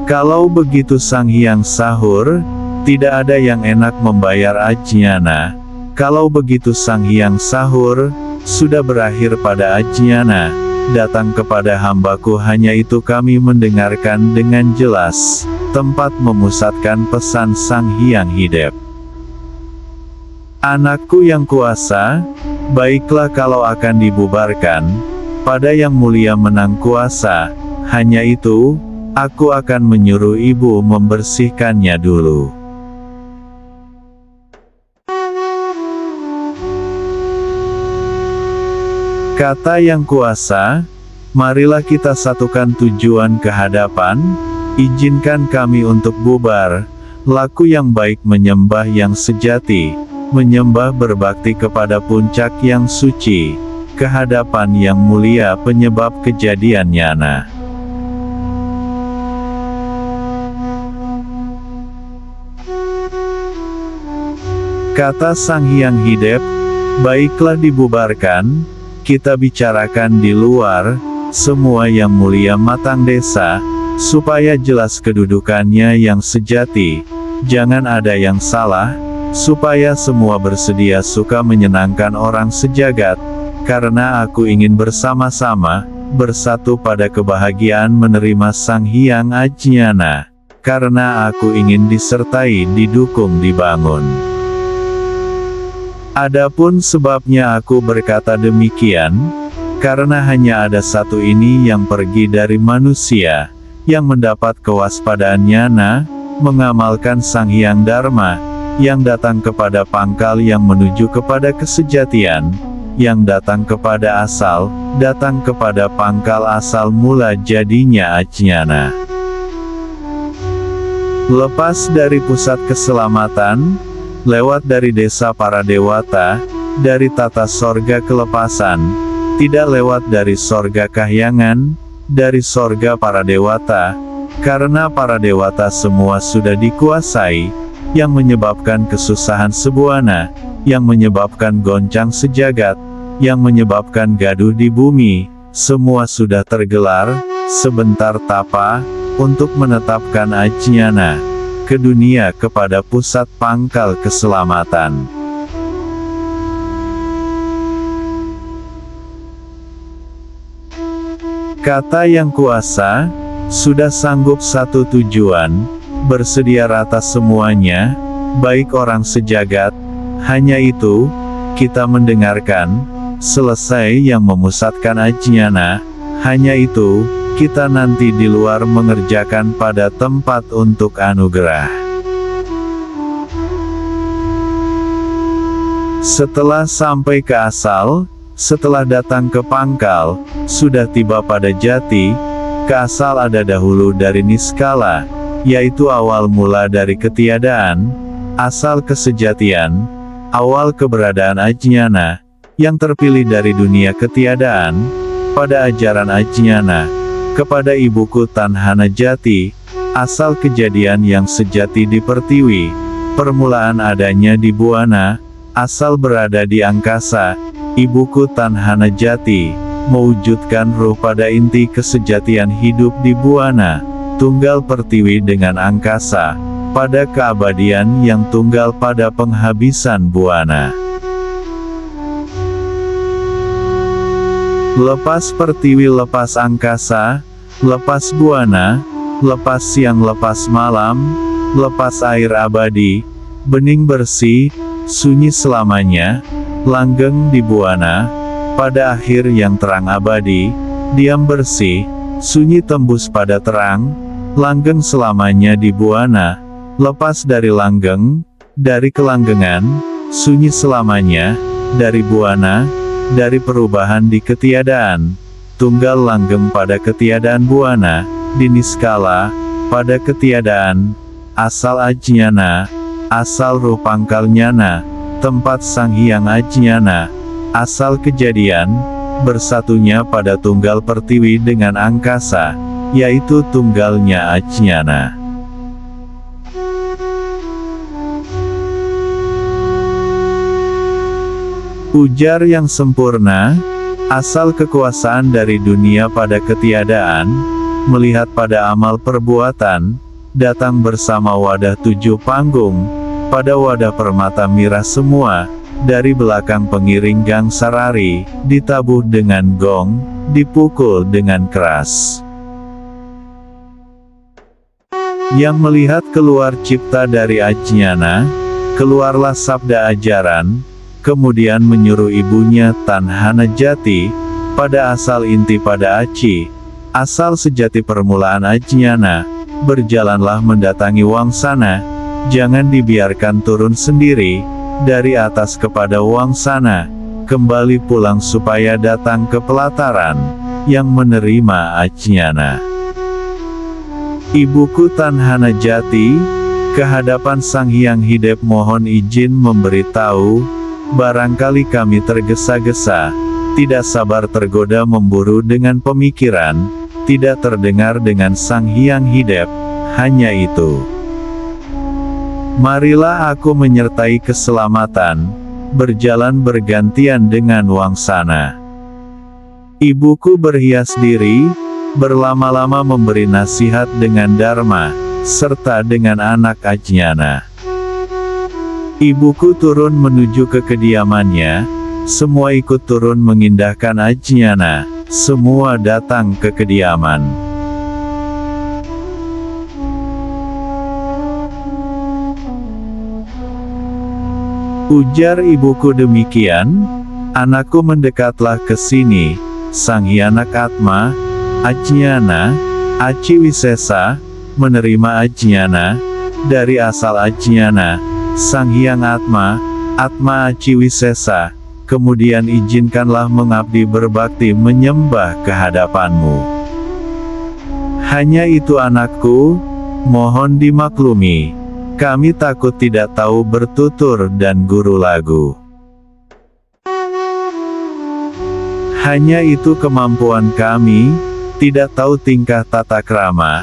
Kalau begitu Sang Hyang sahur, tidak ada yang enak membayar ajnana. Kalau begitu Sang Hyang sahur, sudah berakhir pada ajnana, datang kepada hambaku hanya itu kami mendengarkan dengan jelas, tempat memusatkan pesan Sang Hyang Hidep. Anakku Yang Kuasa, baiklah kalau akan dibubarkan, pada Yang Mulia menang kuasa, hanya itu, aku akan menyuruh ibu membersihkannya dulu. Kata Yang Kuasa, marilah kita satukan tujuan ke hadapan, izinkan kami untuk bubar, laku yang baik menyembah yang sejati, menyembah berbakti kepada puncak yang suci, ke hadapan Yang Mulia penyebab kejadian nyana. Kata Sang Hyang Hidep, baiklah dibubarkan, kita bicarakan di luar, semua Yang Mulia matang desa, supaya jelas kedudukannya yang sejati, jangan ada yang salah, supaya semua bersedia suka menyenangkan orang sejagat, karena aku ingin bersama-sama, bersatu pada kebahagiaan menerima Sang Hyang ajnana, karena aku ingin disertai didukung dibangun. Adapun sebabnya aku berkata demikian, karena hanya ada satu ini yang pergi dari manusia, yang mendapat kewaspadaan nyana, mengamalkan Sang Hyang Dharma, yang datang kepada pangkal yang menuju kepada kesejatian, yang datang kepada asal, datang kepada pangkal asal mula jadinya ajnana. Lepas dari pusat keselamatan, lewat dari desa para dewata, dari tata sorga kelepasan, tidak lewat dari sorga kahyangan, dari sorga para dewata, karena para dewata semua sudah dikuasai, yang menyebabkan kesusahan sebuana, yang menyebabkan goncang sejagat, yang menyebabkan gaduh di bumi, semua sudah tergelar, sebentar tapa, untuk menetapkan Ajnana ke dunia kepada pusat pangkal keselamatan. Kata yang kuasa, sudah sanggup satu tujuan, bersedia rata semuanya, baik orang sejagat, hanya itu, kita mendengarkan, selesai yang memusatkan Ajnana, hanya itu, kita nanti di luar mengerjakan pada tempat untuk anugerah. Setelah sampai ke asal, setelah datang ke pangkal, sudah tiba pada jati, ke asal ada dahulu dari niskala, yaitu awal mula dari ketiadaan, asal kesejatian, awal keberadaan Ajnana, yang terpilih dari dunia ketiadaan, pada ajaran Ajnana, kepada ibuku Tanhana Jati, asal kejadian yang sejati di Pertiwi, permulaan adanya di Buana, asal berada di angkasa, ibuku Tanhana Jati, mewujudkan ruh pada inti kesejatian hidup di Buana, tunggal Pertiwi dengan angkasa, pada keabadian yang tunggal pada penghabisan Buana. Lepas Pertiwi lepas angkasa, lepas Buana, lepas siang lepas malam, lepas air abadi, bening bersih, sunyi selamanya, langgeng di Buana, pada akhir yang terang abadi, diam bersih, sunyi tembus pada terang, langgeng selamanya di Buana, lepas dari langgeng, dari kelanggengan, sunyi selamanya, dari Buana, dari perubahan di ketiadaan, tunggal langgeng pada ketiadaan Buana, di niskala, pada ketiadaan, asal Ajnana, asal ruh pangkal nyana, tempat Sang Hyang Ajnana, asal kejadian, bersatunya pada tunggal Pertiwi dengan angkasa, yaitu tunggalnya Ajnana. Ujar yang sempurna, asal kekuasaan dari dunia pada ketiadaan, melihat pada amal perbuatan, datang bersama wadah tujuh panggung, pada wadah permata mirah semua, dari belakang pengiring gang sarari, ditabuh dengan gong, dipukul dengan keras. Yang melihat keluar cipta dari Ajnana, keluarlah sabda ajaran, kemudian menyuruh ibunya Tanhana Jati, pada asal inti pada Aci, asal sejati permulaan Ajnana, berjalanlah mendatangi Wangsana, jangan dibiarkan turun sendiri, dari atas kepada Wangsana, kembali pulang supaya datang ke pelataran, yang menerima Ajnana. Ibuku Tanhana Jati, kehadapan Sang Hyang Hidep mohon izin memberitahu, barangkali kami tergesa-gesa, tidak sabar tergoda memburu dengan pemikiran, tidak terdengar dengan Sang Hyang Hidep, hanya itu. Marilah aku menyertai keselamatan, berjalan bergantian dengan Wangsana. Ibuku berhias diri, berlama-lama memberi nasihat dengan Dharma, serta dengan anak Ajnana. Ibuku turun menuju ke kediamannya, semua ikut turun mengindahkan Ajnana, semua datang ke kediaman. Ujar ibuku demikian, anakku mendekatlah ke sini, Sang Hyanak Atma, Ajnana, Aci Wisesa, menerima Ajnana, dari asal Ajnana, Sang Hyang Atma, Atma Aci Wisesa, kemudian izinkanlah mengabdi berbakti menyembah kehadapanmu. Hanya itu anakku, mohon dimaklumi. Kami takut tidak tahu bertutur dan guru lagu. Hanya itu kemampuan kami, tidak tahu tingkah tata krama.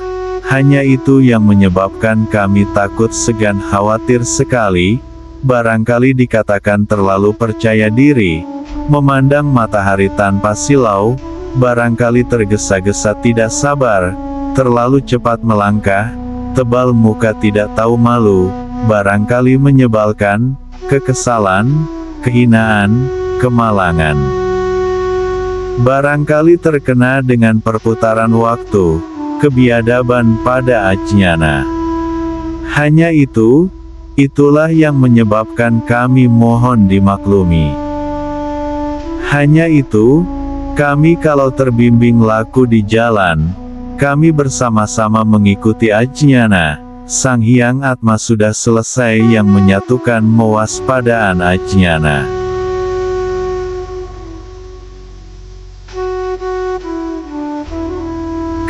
Hanya itu yang menyebabkan kami takut segan khawatir sekali, barangkali dikatakan terlalu percaya diri, memandang matahari tanpa silau, barangkali tergesa-gesa tidak sabar, terlalu cepat melangkah, tebal muka tidak tahu malu, barangkali menyebalkan, kekesalan, kehinaan, kemalangan. Barangkali terkena dengan perputaran waktu, kebiadaban pada Ajnana. Hanya itulah yang menyebabkan kami mohon dimaklumi. Hanya itu, kami kalau terbimbing laku di jalan, kami bersama-sama mengikuti Ajnana. Sang Hyang Atma sudah selesai yang menyatukan mewaspadaan Ajnana.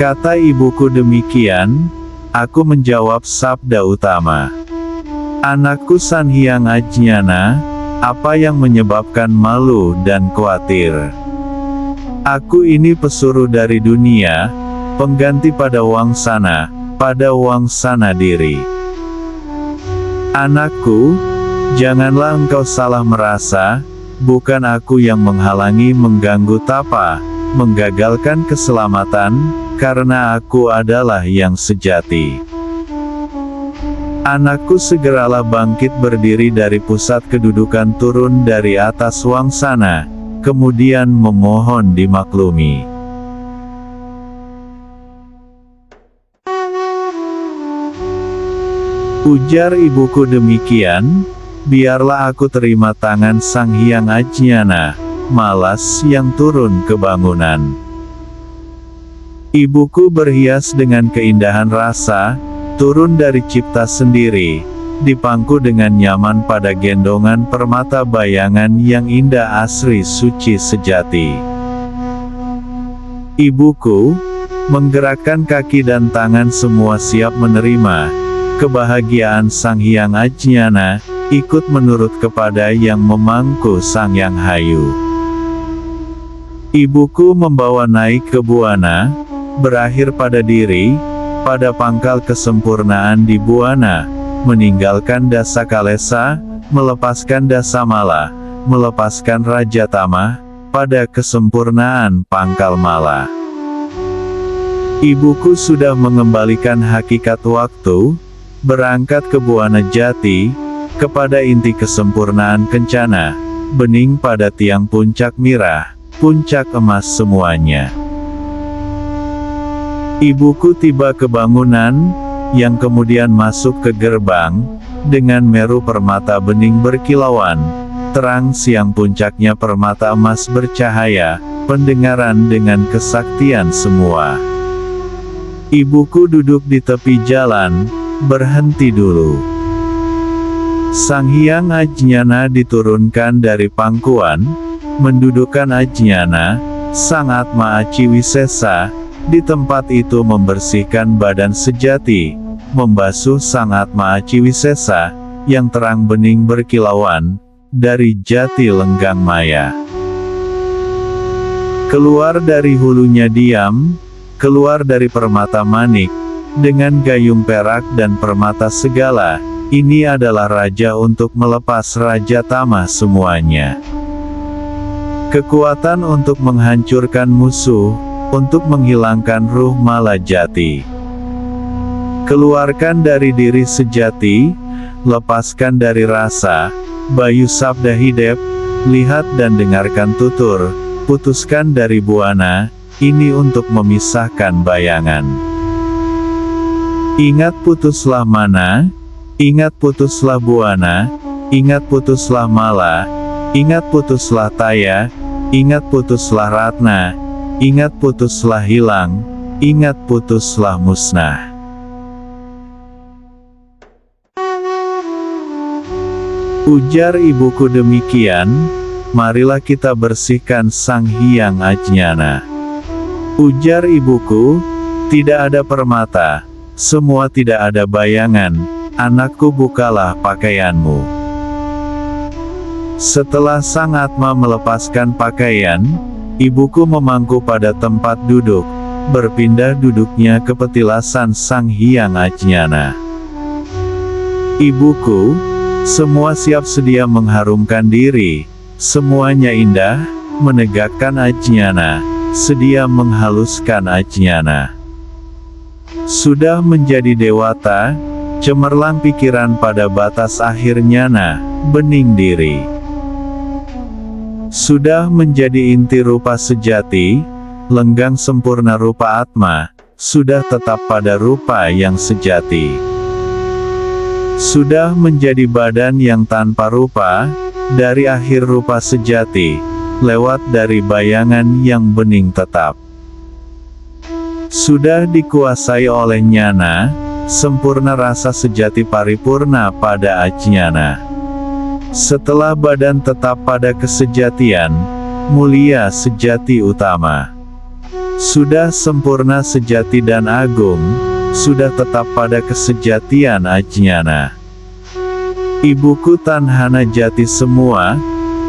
Kata ibuku demikian, aku menjawab sabda utama. Anakku San Hyang Ajnana, apa yang menyebabkan malu dan khawatir? Aku ini pesuruh dari dunia, pengganti pada wangsana diri. Anakku, janganlah engkau salah merasa, bukan aku yang menghalangi mengganggu tapa, menggagalkan keselamatan, karena aku adalah yang sejati. Anakku segeralah bangkit berdiri dari pusat kedudukan turun dari atas wangsana, kemudian memohon dimaklumi. Ujar ibuku demikian, biarlah aku terima tangan Sang Hyang Ajnana, malas yang turun ke bangunan. Ibuku berhias dengan keindahan rasa, turun dari cipta sendiri, dipangku dengan nyaman pada gendongan permata bayangan yang indah asri suci sejati. Ibuku menggerakkan kaki dan tangan semua siap menerima kebahagiaan Sang Hyang Ajnana, ikut menurut kepada yang memangku Sang Yang Hayu. Ibuku membawa naik ke buana, berakhir pada diri, pada pangkal kesempurnaan di buana, meninggalkan dasa kalesa, melepaskan dasa mala, melepaskan raja tama, pada kesempurnaan pangkal mala. Ibuku sudah mengembalikan hakikat waktu, berangkat ke buana jati, kepada inti kesempurnaan kencana, bening pada tiang puncak mirah, puncak emas semuanya. Ibuku tiba ke bangunan, yang kemudian masuk ke gerbang, dengan meru permata bening berkilauan, terang siang puncaknya permata emas bercahaya, pendengaran dengan kesaktian semua. Ibuku duduk di tepi jalan, berhenti dulu. Sang Hyang Ajnana diturunkan dari pangkuan, mendudukkan Ajnana, Sang Atma Aciwisesa, di tempat itu membersihkan badan sejati, membasuh Sang Atma Aciwisesa, yang terang bening berkilauan, dari jati lenggang maya. Keluar dari hulunya diam, keluar dari permata manik, dengan gayung perak dan permata segala, ini adalah raja untuk melepas raja tama semuanya. Kekuatan untuk menghancurkan musuh, untuk menghilangkan ruh mala jati. Keluarkan dari diri sejati, lepaskan dari rasa, bayu sabda hidep, lihat dan dengarkan tutur, putuskan dari buana, ini untuk memisahkan bayangan. Ingat putuslah mana, ingat putuslah buana, ingat putuslah mala, ingat putuslah taya, ingat putuslah ratna, ingat putuslah hilang, ingat putuslah musnah. Ujar ibuku demikian, marilah kita bersihkan Sang Hyang Ajnana. Ujar ibuku, tidak ada permata, semua tidak ada bayangan, anakku bukalah pakaianmu. Setelah Sang Atma melepaskan pakaian, ibuku memangku pada tempat duduk, berpindah duduknya ke petilasan Sang Hyang Ajnana. Ibuku, semua siap sedia mengharumkan diri, semuanya indah, menegakkan ajñana, sedia menghaluskan ajñana. Sudah menjadi dewata, cemerlang pikiran pada batas akhir ñana, bening diri. Sudah menjadi inti rupa sejati, lenggang sempurna rupa Atma, sudah tetap pada rupa yang sejati. Sudah menjadi badan yang tanpa rupa, dari akhir rupa sejati, lewat dari bayangan yang bening tetap. Sudah dikuasai oleh ñana, sempurna rasa sejati paripurna pada ajñana. Setelah badan tetap pada kesejatian, mulia sejati utama. Sudah sempurna sejati dan agung, sudah tetap pada kesejatian ajñana. Ibuku tanhana jati semua,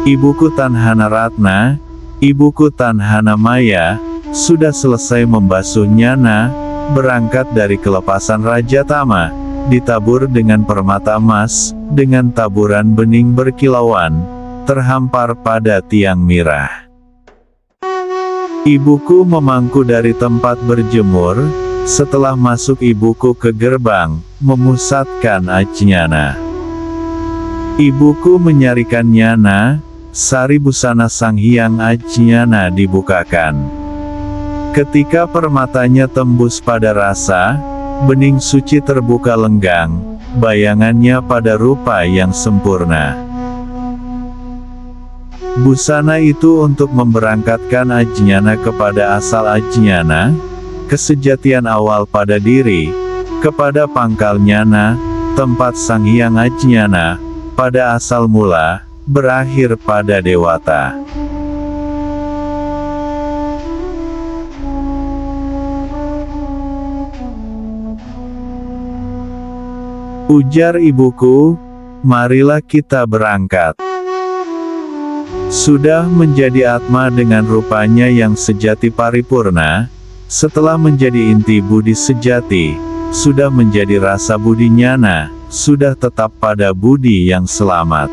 ibuku tanhana ratna, ibuku tanhana maya, sudah selesai membasuh ñana, berangkat dari kelepasan Raja Tama, ditabur dengan permata emas, dengan taburan bening berkilauan, terhampar pada tiang mirah. Ibuku memangku dari tempat berjemur, setelah masuk ibuku ke gerbang, memusatkan ajñana. Ibuku menyarikan ñana, sari busana sang hyang ajñana dibukakan. Ketika permatanya tembus pada rasa, bening suci terbuka lenggang, bayangannya pada rupa yang sempurna. Busana itu untuk memberangkatkan ajñana kepada asal ajñana, kesejatian awal pada diri, kepada pangkal ñana, tempat sang hyang ajñana, pada asal mula, berakhir pada dewata. Ujar ibuku, marilah kita berangkat. Sudah menjadi Atma dengan rupanya yang sejati paripurna, setelah menjadi inti budi sejati, sudah menjadi rasa budi ñana, sudah tetap pada budi yang selamat.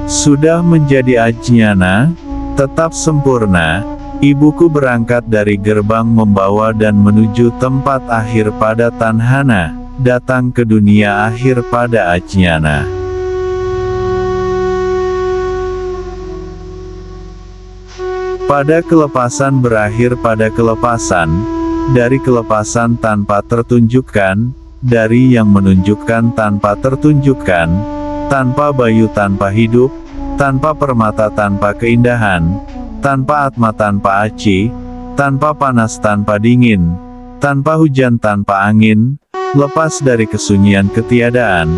Sudah menjadi ajñana, tetap sempurna, ibuku berangkat dari gerbang membawa dan menuju tempat akhir pada tanhana, datang ke dunia akhir pada ajñana. Pada kelepasan berakhir pada kelepasan, dari kelepasan tanpa tertunjukkan, dari yang menunjukkan tanpa tertunjukkan, tanpa bayu tanpa hidup, tanpa permata tanpa keindahan, tanpa atma tanpa aci, tanpa panas tanpa dingin, tanpa hujan tanpa angin, lepas dari kesunyian ketiadaan,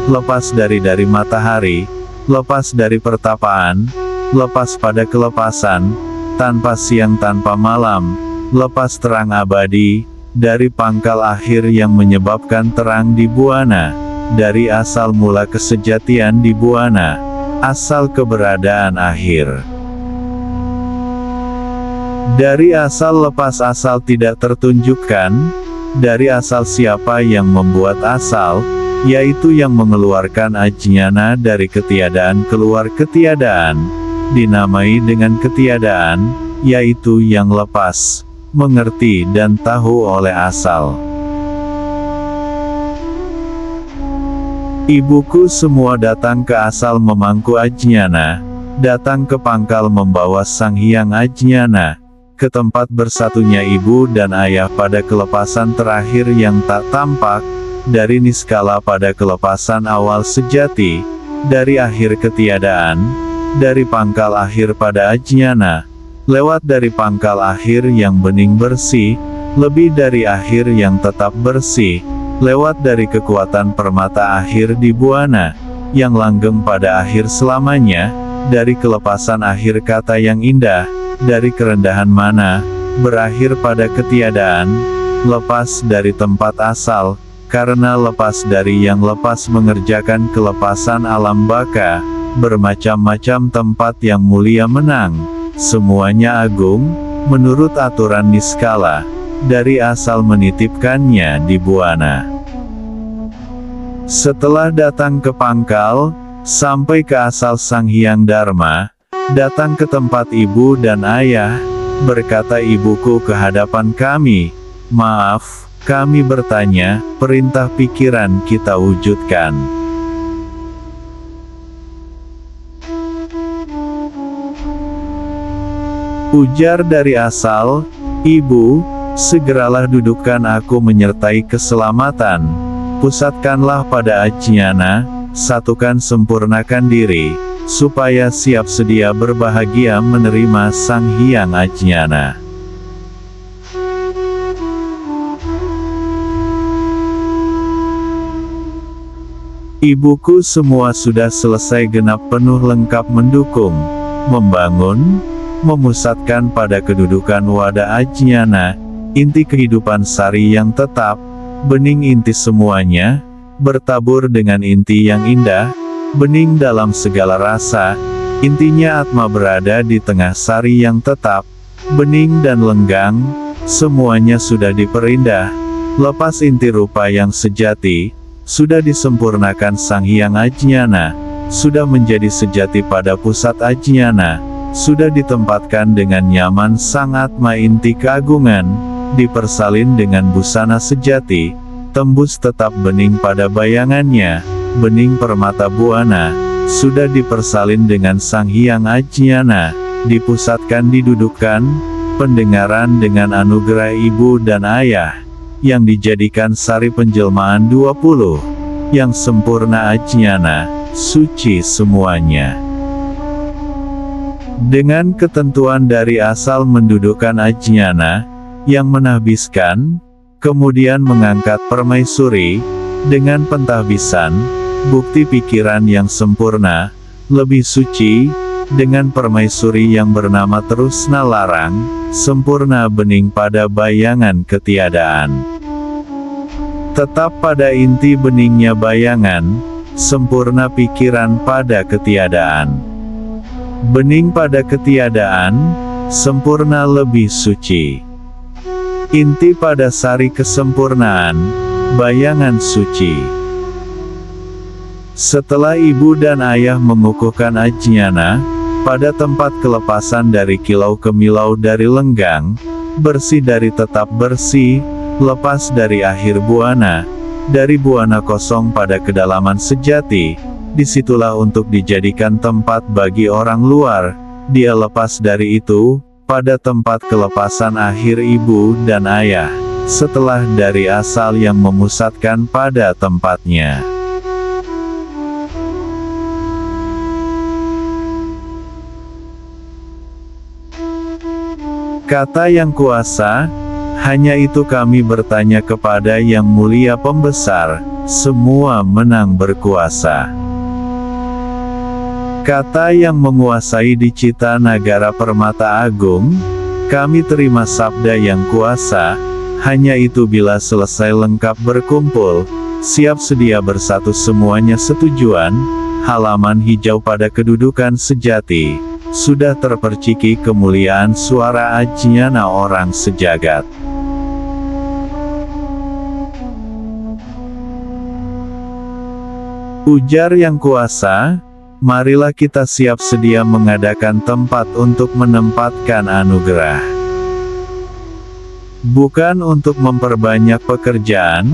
lepas dari matahari, lepas dari pertapaan, lepas pada kelepasan, tanpa siang tanpa malam, lepas terang abadi, dari pangkal akhir yang menyebabkan terang di buana, dari asal mula kesejatian di buana, asal keberadaan akhir. Dari asal lepas asal tidak tertunjukkan, dari asal siapa yang membuat asal, yaitu yang mengeluarkan ajñana dari ketiadaan keluar ketiadaan, dinamai dengan ketiadaan, yaitu yang lepas, mengerti dan tahu oleh asal. Ibuku semua datang ke asal memangku ajñana, datang ke pangkal membawa sang hyang ajñana, ke tempat bersatunya ibu dan ayah pada kelepasan terakhir yang tak tampak, dari niskala pada kelepasan awal sejati, dari akhir ketiadaan, dari pangkal akhir pada ajñana, lewat dari pangkal akhir yang bening bersih, lebih dari akhir yang tetap bersih, lewat dari kekuatan permata akhir di buana, yang langgeng pada akhir selamanya, dari kelepasan akhir kata yang indah, dari kerendahan mana, berakhir pada ketiadaan, lepas dari tempat asal, karena lepas dari yang lepas mengerjakan kelepasan alam baka, bermacam-macam tempat yang mulia menang, semuanya agung, menurut aturan niskala, dari asal menitipkannya di buana. Setelah datang ke pangkal, sampai ke asal Sang Hyang Dharma, datang ke tempat ibu dan ayah, berkata ibuku ke hadapan kami, maaf, kami bertanya, perintah pikiran kita wujudkan. Ujar dari asal, ibu, segeralah dudukkan aku menyertai keselamatan, pusatkanlah pada Ajñana, satukan sempurnakan diri, supaya siap sedia berbahagia menerima Sang Hyang Ajñana. Ibuku semua sudah selesai genap penuh lengkap mendukung, membangun, memusatkan pada kedudukan wadah Ajñana, inti kehidupan sari yang tetap, bening inti semuanya, bertabur dengan inti yang indah, bening dalam segala rasa, intinya Atma berada di tengah sari yang tetap, bening dan lenggang, semuanya sudah diperindah, lepas inti rupa yang sejati, sudah disempurnakan Sang Hyang Ajñana, sudah menjadi sejati pada pusat Ajñana, sudah ditempatkan dengan nyaman Sang Atma inti keagungan, dipersalin dengan busana sejati, tembus tetap bening pada bayangannya, bening permata buana, sudah dipersalin dengan Sang Hyang Ajñana, dipusatkan didudukkan, pendengaran dengan anugerah ibu dan ayah, yang dijadikan sari penjelmaan 20, yang sempurna Ajñana, suci semuanya. Dengan ketentuan dari asal mendudukkan Ajñana, yang menahbiskan, kemudian mengangkat permaisuri, dengan pentahbisan, bukti pikiran yang sempurna, lebih suci, dengan permaisuri yang bernama Terusna Larang, sempurna bening pada bayangan ketiadaan. Tetap pada inti beningnya bayangan, sempurna pikiran pada ketiadaan. Bening pada ketiadaan, sempurna lebih suci. Inti pada sari kesempurnaan, bayangan suci. Setelah ibu dan ayah mengukuhkan Ajñana, pada tempat kelepasan dari kilau ke milau dari lenggang, bersih dari tetap bersih, lepas dari akhir buana, dari buana kosong pada kedalaman sejati, disitulah untuk dijadikan tempat bagi orang luar, dia lepas dari itu, pada tempat kelepasan akhir ibu dan ayah, setelah dari asal yang memusatkan pada tempatnya. Kata yang kuasa, hanya itu kami bertanya kepada yang mulia pembesar, semua menang berkuasa. Kata yang menguasai di Cita Nagara Permata Agung, kami terima sabda yang kuasa, hanya itu bila selesai lengkap berkumpul, siap sedia bersatu semuanya setujuan, halaman hijau pada kedudukan sejati, sudah terperciki kemuliaan suara Ajñana orang sejagat. Ujar yang kuasa, marilah kita siap sedia mengadakan tempat untuk menempatkan anugerah. Bukan untuk memperbanyak pekerjaan,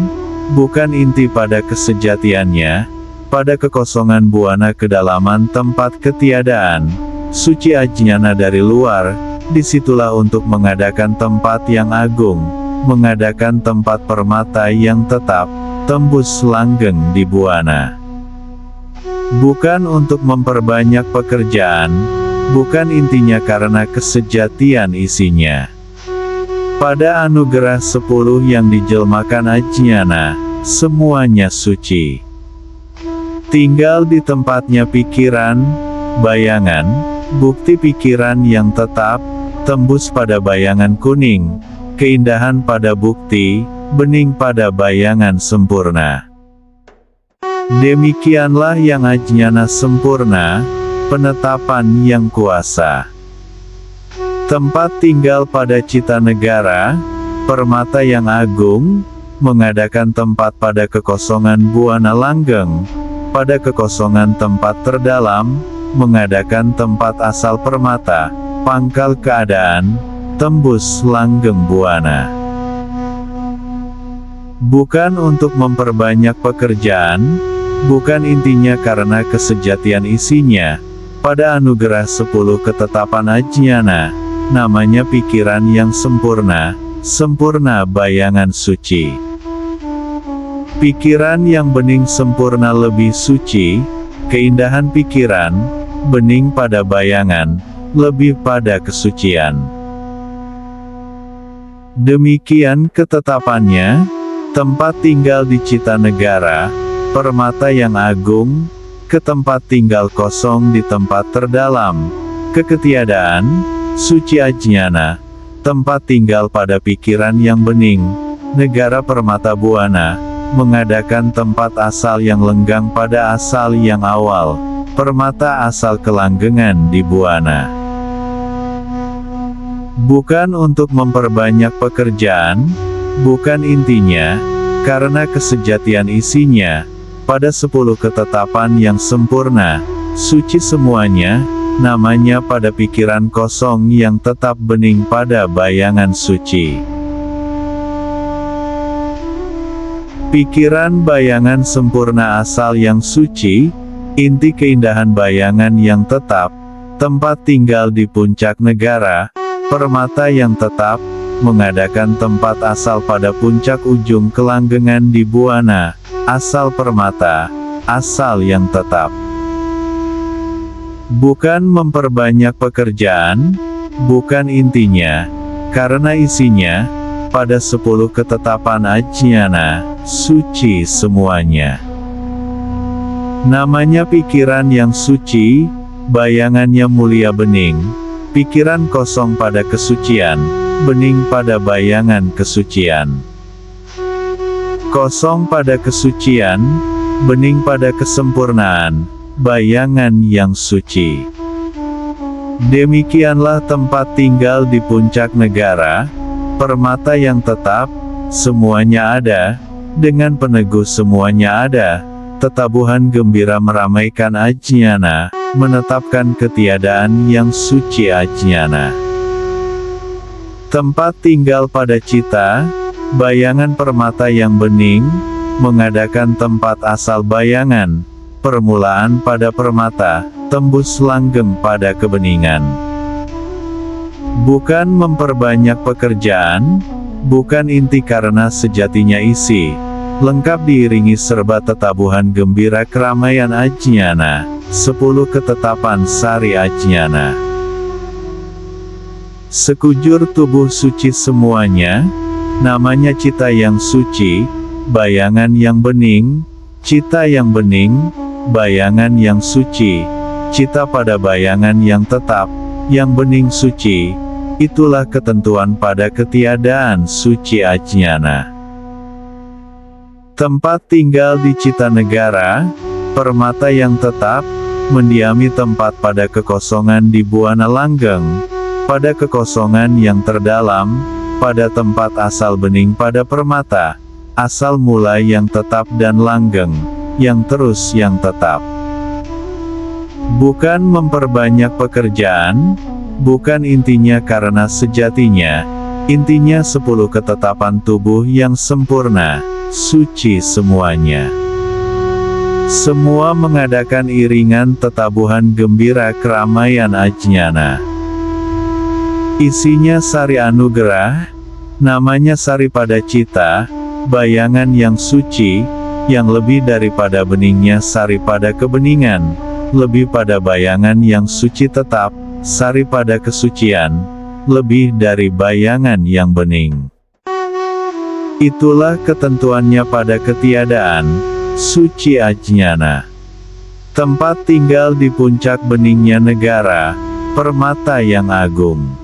bukan inti pada kesejatiannya, pada kekosongan buana kedalaman tempat ketiadaan, suci Ajñana dari luar, disitulah untuk mengadakan tempat yang agung, mengadakan tempat permata yang tetap, tembus langgeng di buana. Bukan untuk memperbanyak pekerjaan, bukan intinya karena kesejatian isinya. Pada anugerah 10 yang dijelmakan Ajñana, semuanya suci. Tinggal di tempatnya pikiran, bayangan, bukti pikiran yang tetap, tembus pada bayangan kuning, keindahan pada bukti, bening pada bayangan sempurna. Demikianlah yang Ajñana sempurna, penetapan yang kuasa. Tempat tinggal pada Cita Negara, permata yang agung, mengadakan tempat pada kekosongan buana langgeng, pada kekosongan tempat terdalam, mengadakan tempat asal permata, pangkal keadaan, tembus langgeng buana. Bukan untuk memperbanyak pekerjaan, bukan intinya karena kesejatian isinya, pada anugerah 10 ketetapan Ajnana, namanya pikiran yang sempurna, sempurna bayangan suci. Pikiran yang bening sempurna lebih suci, keindahan pikiran, bening pada bayangan, lebih pada kesucian. Demikian ketetapannya, tempat tinggal di Cita Negara, permata yang agung, ke tempat tinggal kosong di tempat terdalam, keketiadaan, suci Ajnana, tempat tinggal pada pikiran yang bening, negara permata buana, mengadakan tempat asal yang lenggang pada asal yang awal, permata asal kelanggengan di buana. Bukan untuk memperbanyak pekerjaan, bukan intinya, karena kesejatian isinya, pada 10 ketetapan yang sempurna, suci semuanya, namanya pada pikiran kosong yang tetap bening pada bayangan suci. Pikiran bayangan sempurna asal yang suci, inti keindahan bayangan yang tetap, tempat tinggal di puncak negara, permata yang tetap, mengadakan tempat asal pada puncak ujung kelanggengan di buana, asal permata, asal yang tetap. Bukan memperbanyak pekerjaan, bukan intinya, karena isinya, pada 10 ketetapan Ajnana, suci semuanya. Namanya pikiran yang suci, bayangannya mulia bening, pikiran kosong pada kesucian, bening pada bayangan kesucian. Kosong pada kesucian, bening pada kesempurnaan, bayangan yang suci. Demikianlah tempat tinggal di puncak negara, permata yang tetap, semuanya ada, dengan peneguh semuanya ada, tetabuhan gembira meramaikan Ajnana, menetapkan ketiadaan yang suci Ajnana. Tempat tinggal pada cita, bayangan permata yang bening, mengadakan tempat asal bayangan, permulaan pada permata, tembus langgeng pada kebeningan. Bukan memperbanyak pekerjaan, bukan inti karena sejatinya isi, lengkap diiringi serba tetabuhan gembira keramaian Ajnana, 10 ketetapan sari Ajnana. Sekujur tubuh suci semuanya, namanya cita yang suci, bayangan yang bening, cita yang bening, bayangan yang suci, cita pada bayangan yang tetap, yang bening suci, itulah ketentuan pada ketiadaan suci Ajnana. Tempat tinggal di Cita Negara, permata yang tetap, mendiami tempat pada kekosongan di buana langgeng, pada kekosongan yang terdalam, pada tempat asal bening pada permata, asal mulai yang tetap dan langgeng, yang terus yang tetap. Bukan memperbanyak pekerjaan, bukan intinya karena sejatinya, intinya 10 ketetapan tubuh yang sempurna, suci semuanya. Semua mengadakan iringan tetabuhan gembira keramaian Ajnana. Isinya sari anugerah, namanya sari pada cita, bayangan yang suci, yang lebih daripada beningnya sari pada kebeningan, lebih pada bayangan yang suci tetap, sari pada kesucian, lebih dari bayangan yang bening. Itulah ketentuannya pada ketiadaan, suci Ajnana. Tempat tinggal di puncak beningnya negara, permata yang agung.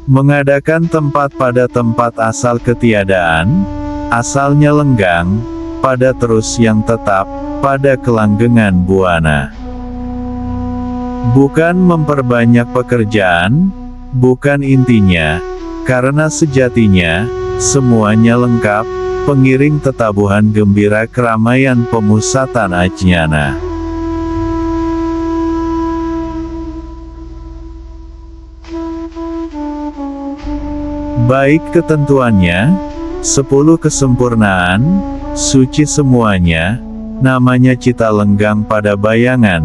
Mengadakan tempat pada tempat asal ketiadaan, asalnya lenggang, pada terus yang tetap, pada kelanggengan buana. Bukan memperbanyak pekerjaan, bukan intinya, karena sejatinya, semuanya lengkap, pengiring tetabuhan gembira keramaian pemusatan Ajnana. Baik ketentuannya, 10 kesempurnaan, suci semuanya, namanya cita lenggang pada bayangan,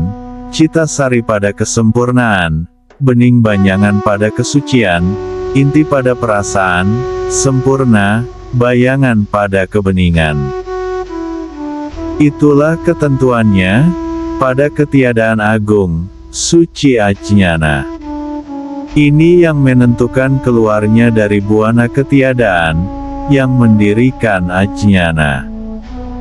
cita sari pada kesempurnaan, bening banyangan pada kesucian, inti pada perasaan, sempurna, bayangan pada kebeningan. Itulah ketentuannya, pada ketiadaan agung, suci Ajnana. Ini yang menentukan keluarnya dari buana ketiadaan, yang mendirikan Ajnana.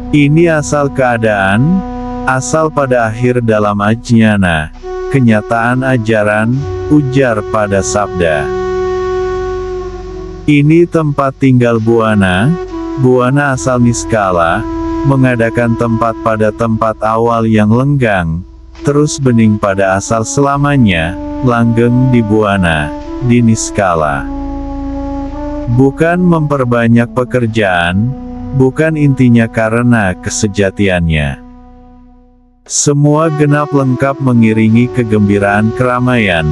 Ini asal keadaan, asal pada akhir dalam Ajnana, kenyataan ajaran, ujar pada sabda. Ini tempat tinggal buana, buana asal niskala, mengadakan tempat pada tempat awal yang lenggang, terus bening pada asal selamanya, langgeng di buana, di niskala. Bukan memperbanyak pekerjaan, bukan intinya karena kesejatiannya. Semua genap lengkap mengiringi kegembiraan keramaian,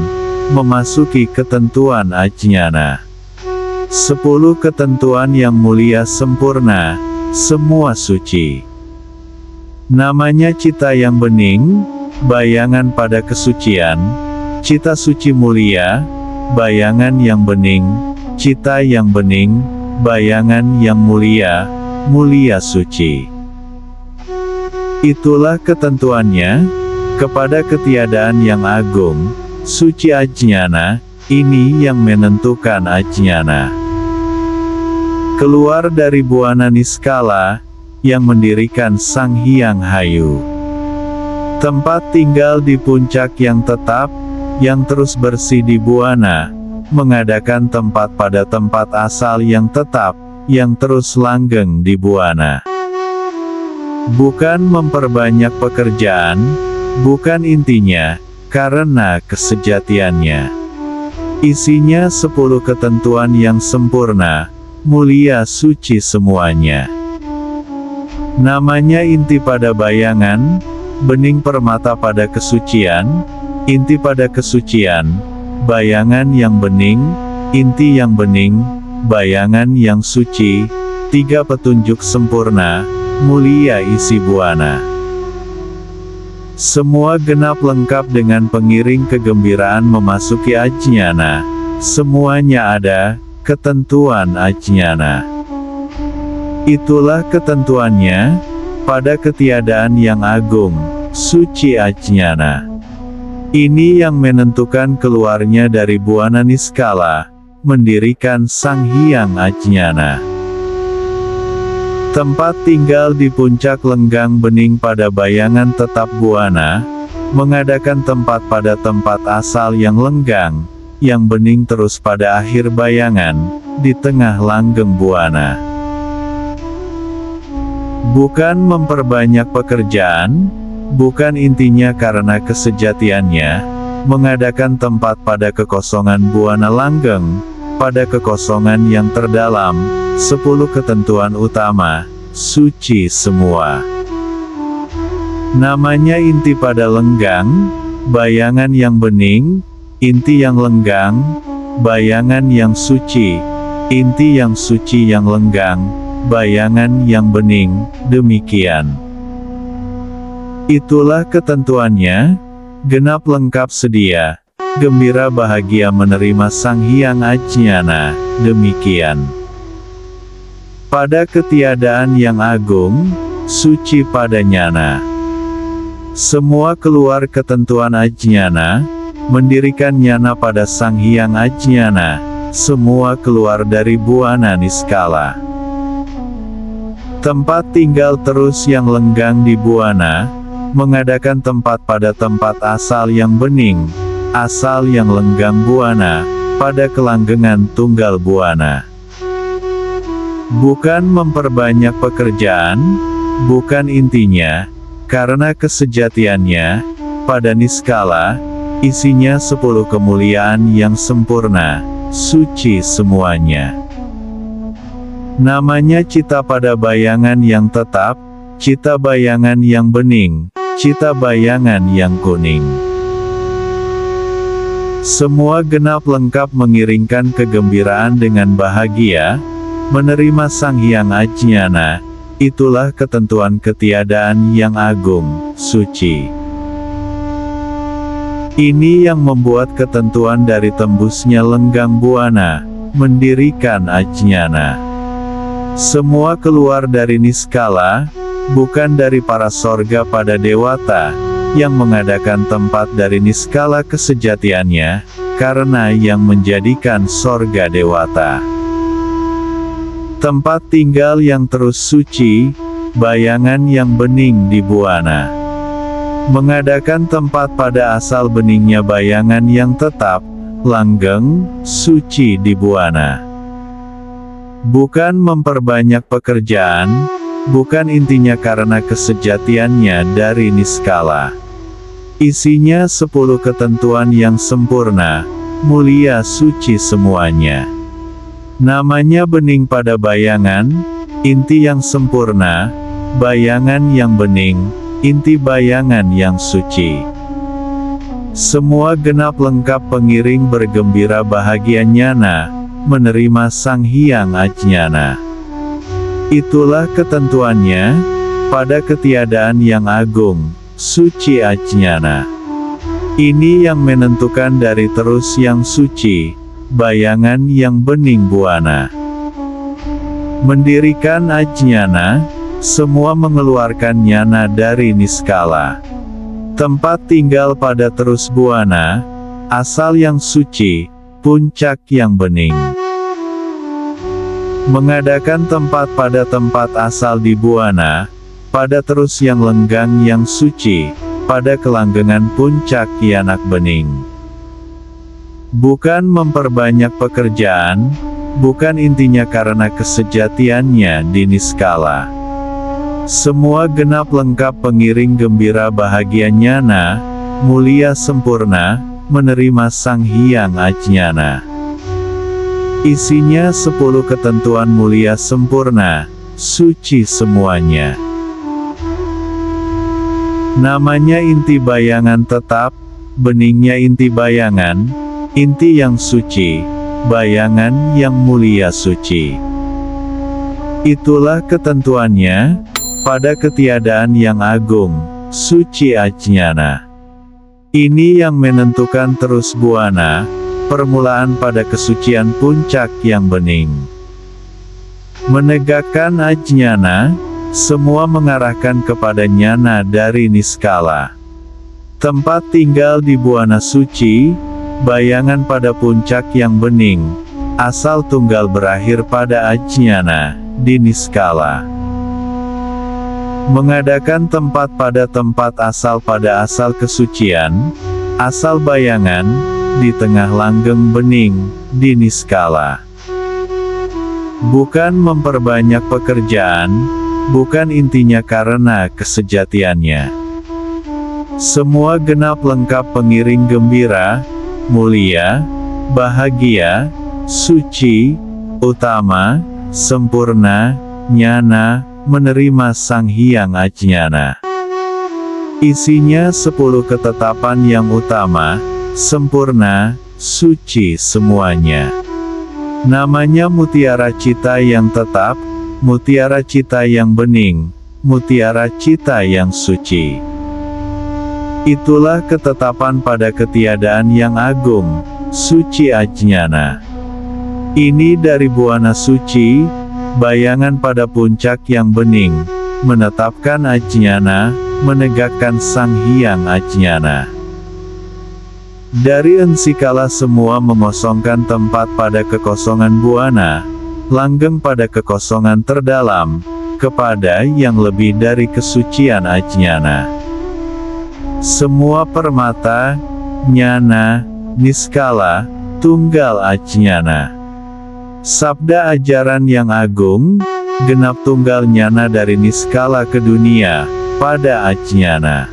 memasuki ketentuan Ajnana. 10 ketentuan yang mulia sempurna, semua suci. Namanya cita yang bening, bayangan pada kesucian, cita suci mulia, bayangan yang bening, cita yang bening, bayangan yang mulia, mulia suci. Itulah ketentuannya, kepada ketiadaan yang agung, suci Ajnana, ini yang menentukan Ajnana. Keluar dari buana niskala, yang mendirikan Sang Hyang Hayu. Tempat tinggal di puncak yang tetap, yang terus bersih di buana, mengadakan tempat pada tempat asal yang tetap, yang terus langgeng di buana. Bukan memperbanyak pekerjaan, bukan intinya, karena kesejatiannya. Isinya 10 ketentuan yang sempurna, mulia suci semuanya. Namanya inti pada bayangan, bening permata pada kesucian, inti pada kesucian, bayangan yang bening, inti yang bening, bayangan yang suci, 3 petunjuk sempurna, mulia isi buana. Semua genap lengkap dengan pengiring kegembiraan memasuki Ajnana, semuanya ada, ketentuan Ajnana. Itulah ketentuannya, pada ketiadaan yang agung, suci Ajnana. Ini yang menentukan keluarnya dari buana niskala, mendirikan Sang Hyang Ajnana. Tempat tinggal di puncak lenggang bening pada bayangan tetap buana, mengadakan tempat pada tempat asal yang lenggang, yang bening terus pada akhir bayangan, di tengah langgeng buana. Bukan memperbanyak pekerjaan, bukan intinya karena kesejatiannya, mengadakan tempat pada kekosongan buana langgeng, pada kekosongan yang terdalam, 10 ketentuan utama, suci semua. Namanya inti pada lenggang, bayangan yang bening, inti yang lenggang, bayangan yang suci, inti yang suci yang lenggang, bayangan yang bening, demikian. Itulah ketentuannya, genap lengkap sedia, gembira bahagia menerima Sang Hyang Ajnana, demikian. Pada ketiadaan yang agung, suci pada nyana. Semua keluar ketentuan Ajnana, mendirikan nyana pada Sang Hyang Ajnana, semua keluar dari buana niskala. Tempat tinggal terus yang lenggang di buana, mengadakan tempat pada tempat asal yang bening, asal yang lenggang buana, pada kelanggengan tunggal buana. Bukan memperbanyak pekerjaan, bukan intinya, karena kesejatiannya, pada niskala, isinya 10 kemuliaan yang sempurna, suci semuanya. Namanya cita pada bayangan yang tetap, cita bayangan yang bening, cita bayangan yang kuning. Semua genap lengkap mengiringkan kegembiraan dengan bahagia, menerima Sang Hyang Ajnana, itulah ketentuan ketiadaan yang agung, suci. Ini yang membuat ketentuan dari tembusnya lenggang buana, mendirikan Ajnana. Semua keluar dari niskala, bukan dari para sorga pada dewata, yang mengadakan tempat dari niskala kesejatiannya, karena yang menjadikan sorga dewata. Tempat tinggal yang terus suci, bayangan yang bening di buana. Mengadakan tempat pada asal beningnya bayangan yang tetap, langgeng, suci di buana. Bukan memperbanyak pekerjaan, bukan intinya karena kesejatiannya dari niskala. Isinya 10 ketentuan yang sempurna, mulia suci semuanya. Namanya bening pada bayangan, inti yang sempurna, bayangan yang bening, inti bayangan yang suci. Semua genap lengkap pengiring bergembira bahagia nyana, menerima Sang Hyang Ajnana. Itulah ketentuannya, pada ketiadaan yang agung, suci Ajnana. Ini yang menentukan dari terus yang suci, bayangan yang bening buana. Mendirikan Ajnana, semua mengeluarkan nyana dari niskala. Tempat tinggal pada terus buana, asal yang suci, puncak yang bening. Mengadakan tempat pada tempat asal di buana, pada terus yang lenggang yang suci, pada kelanggengan puncak yanak bening. Bukan memperbanyak pekerjaan, bukan intinya karena kesejatiannya di niskala. Semua genap lengkap pengiring gembira bahagia nyana, mulia sempurna, menerima Sang Hyang Ajnana. Isinya 10 ketentuan mulia sempurna, suci semuanya. Namanya inti bayangan tetap, beningnya inti bayangan, inti yang suci, bayangan yang mulia suci. Itulah ketentuannya, pada ketiadaan yang agung, suci Ajnana. Ini yang menentukan terus buana, permulaan pada kesucian puncak yang bening. Menegakkan Ajnana, semua mengarahkan kepada nyana dari niskala. Tempat tinggal di buana suci, bayangan pada puncak yang bening, asal tunggal berakhir pada Ajnana, di niskala. Mengadakan tempat pada tempat asal pada asal kesucian, asal bayangan, di tengah langgeng bening, di niskala. Bukan memperbanyak pekerjaan, bukan intinya karena kesejatiannya. Semua genap lengkap pengiring gembira, mulia, bahagia, suci, utama, sempurna, nyana, menerima Sang Hyang Ajnana. Isinya 10 ketetapan yang utama, sempurna, suci semuanya. Namanya mutiara cita yang tetap, mutiara cita yang bening, mutiara cita yang suci. Itulah ketetapan pada ketiadaan yang agung, suci Ajnana. Ini dari buana suci, bayangan pada puncak yang bening, menetapkan Ajnana, menegakkan Sang Hyang Ajnana. Dari ensikala semua mengosongkan tempat pada kekosongan buana, langgeng pada kekosongan terdalam, kepada yang lebih dari kesucian Ajnana. Semua permata, nyana, niskala, tunggal Ajnana. Sabda ajaran yang agung, genap tunggal nyana dari niskala ke dunia, pada Ajnana.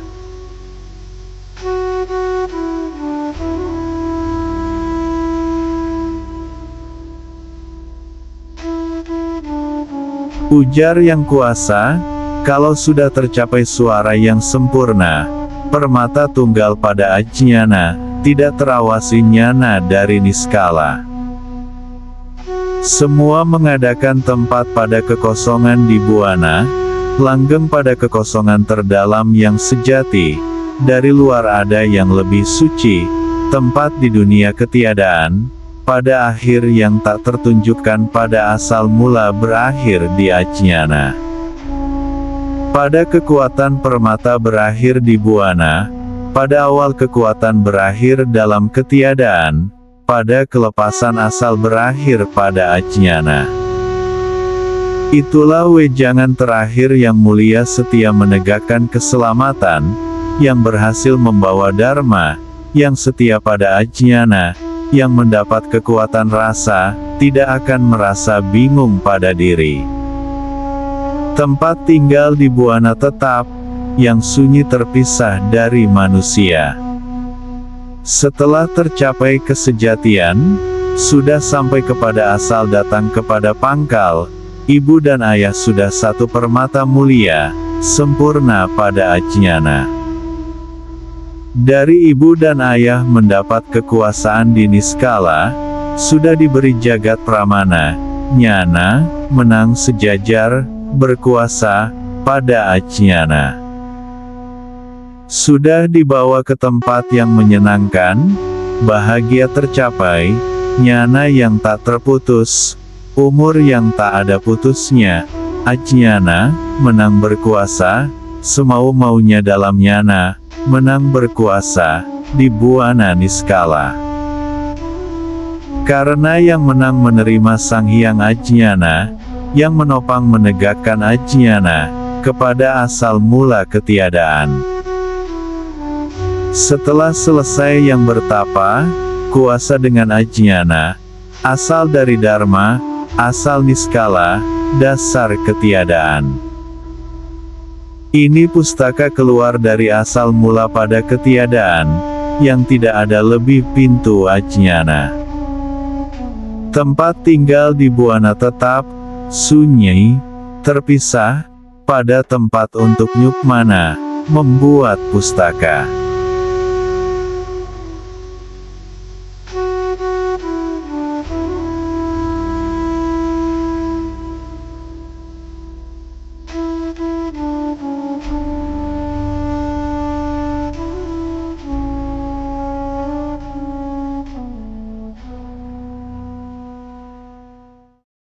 Ujar Yang Kuasa, kalau sudah tercapai suara yang sempurna, permata tunggal pada Ajñana, tidak terawasi nyana dari niskala. Semua mengadakan tempat pada kekosongan di buana, langgeng pada kekosongan terdalam yang sejati, dari luar ada yang lebih suci, tempat di dunia ketiadaan, pada akhir yang tak tertunjukkan pada asal mula berakhir di Ajñana. Pada kekuatan permata berakhir di buana, pada awal kekuatan berakhir dalam ketiadaan, pada kelepasan asal berakhir pada Ajñana. Itulah wejangan terakhir yang mulia setia menegakkan keselamatan, yang berhasil membawa Dharma, yang setia pada Ajñana, yang mendapat kekuatan rasa, tidak akan merasa bingung pada diri. Tempat tinggal di buana tetap, yang sunyi terpisah dari manusia. Setelah tercapai kesejatian, sudah sampai kepada asal datang kepada pangkal, ibu dan ayah sudah satu permata mulia, sempurna pada Ajñana. Dari ibu dan ayah mendapat kekuasaan di niskala, sudah diberi jagat pramana, nyana, menang sejajar, berkuasa, pada Ajñana. Sudah dibawa ke tempat yang menyenangkan, bahagia tercapai, nyana yang tak terputus, umur yang tak ada putusnya, Ajñana, menang berkuasa, semau-maunya dalam nyana, menang berkuasa, di buana niskala. Karena yang menang menerima Sang Hyang Ajñana, yang menopang menegakkan Ajñana, kepada asal mula ketiadaan. Setelah selesai yang bertapa, kuasa dengan Ajñana, asal dari Dharma, asal niskala, dasar ketiadaan. Ini pustaka keluar dari asal mula pada ketiadaan, yang tidak ada lebih pintu Ajñana. Tempat tinggal di buana tetap, sunyi, terpisah, pada tempat untuk nyukmana, membuat pustaka.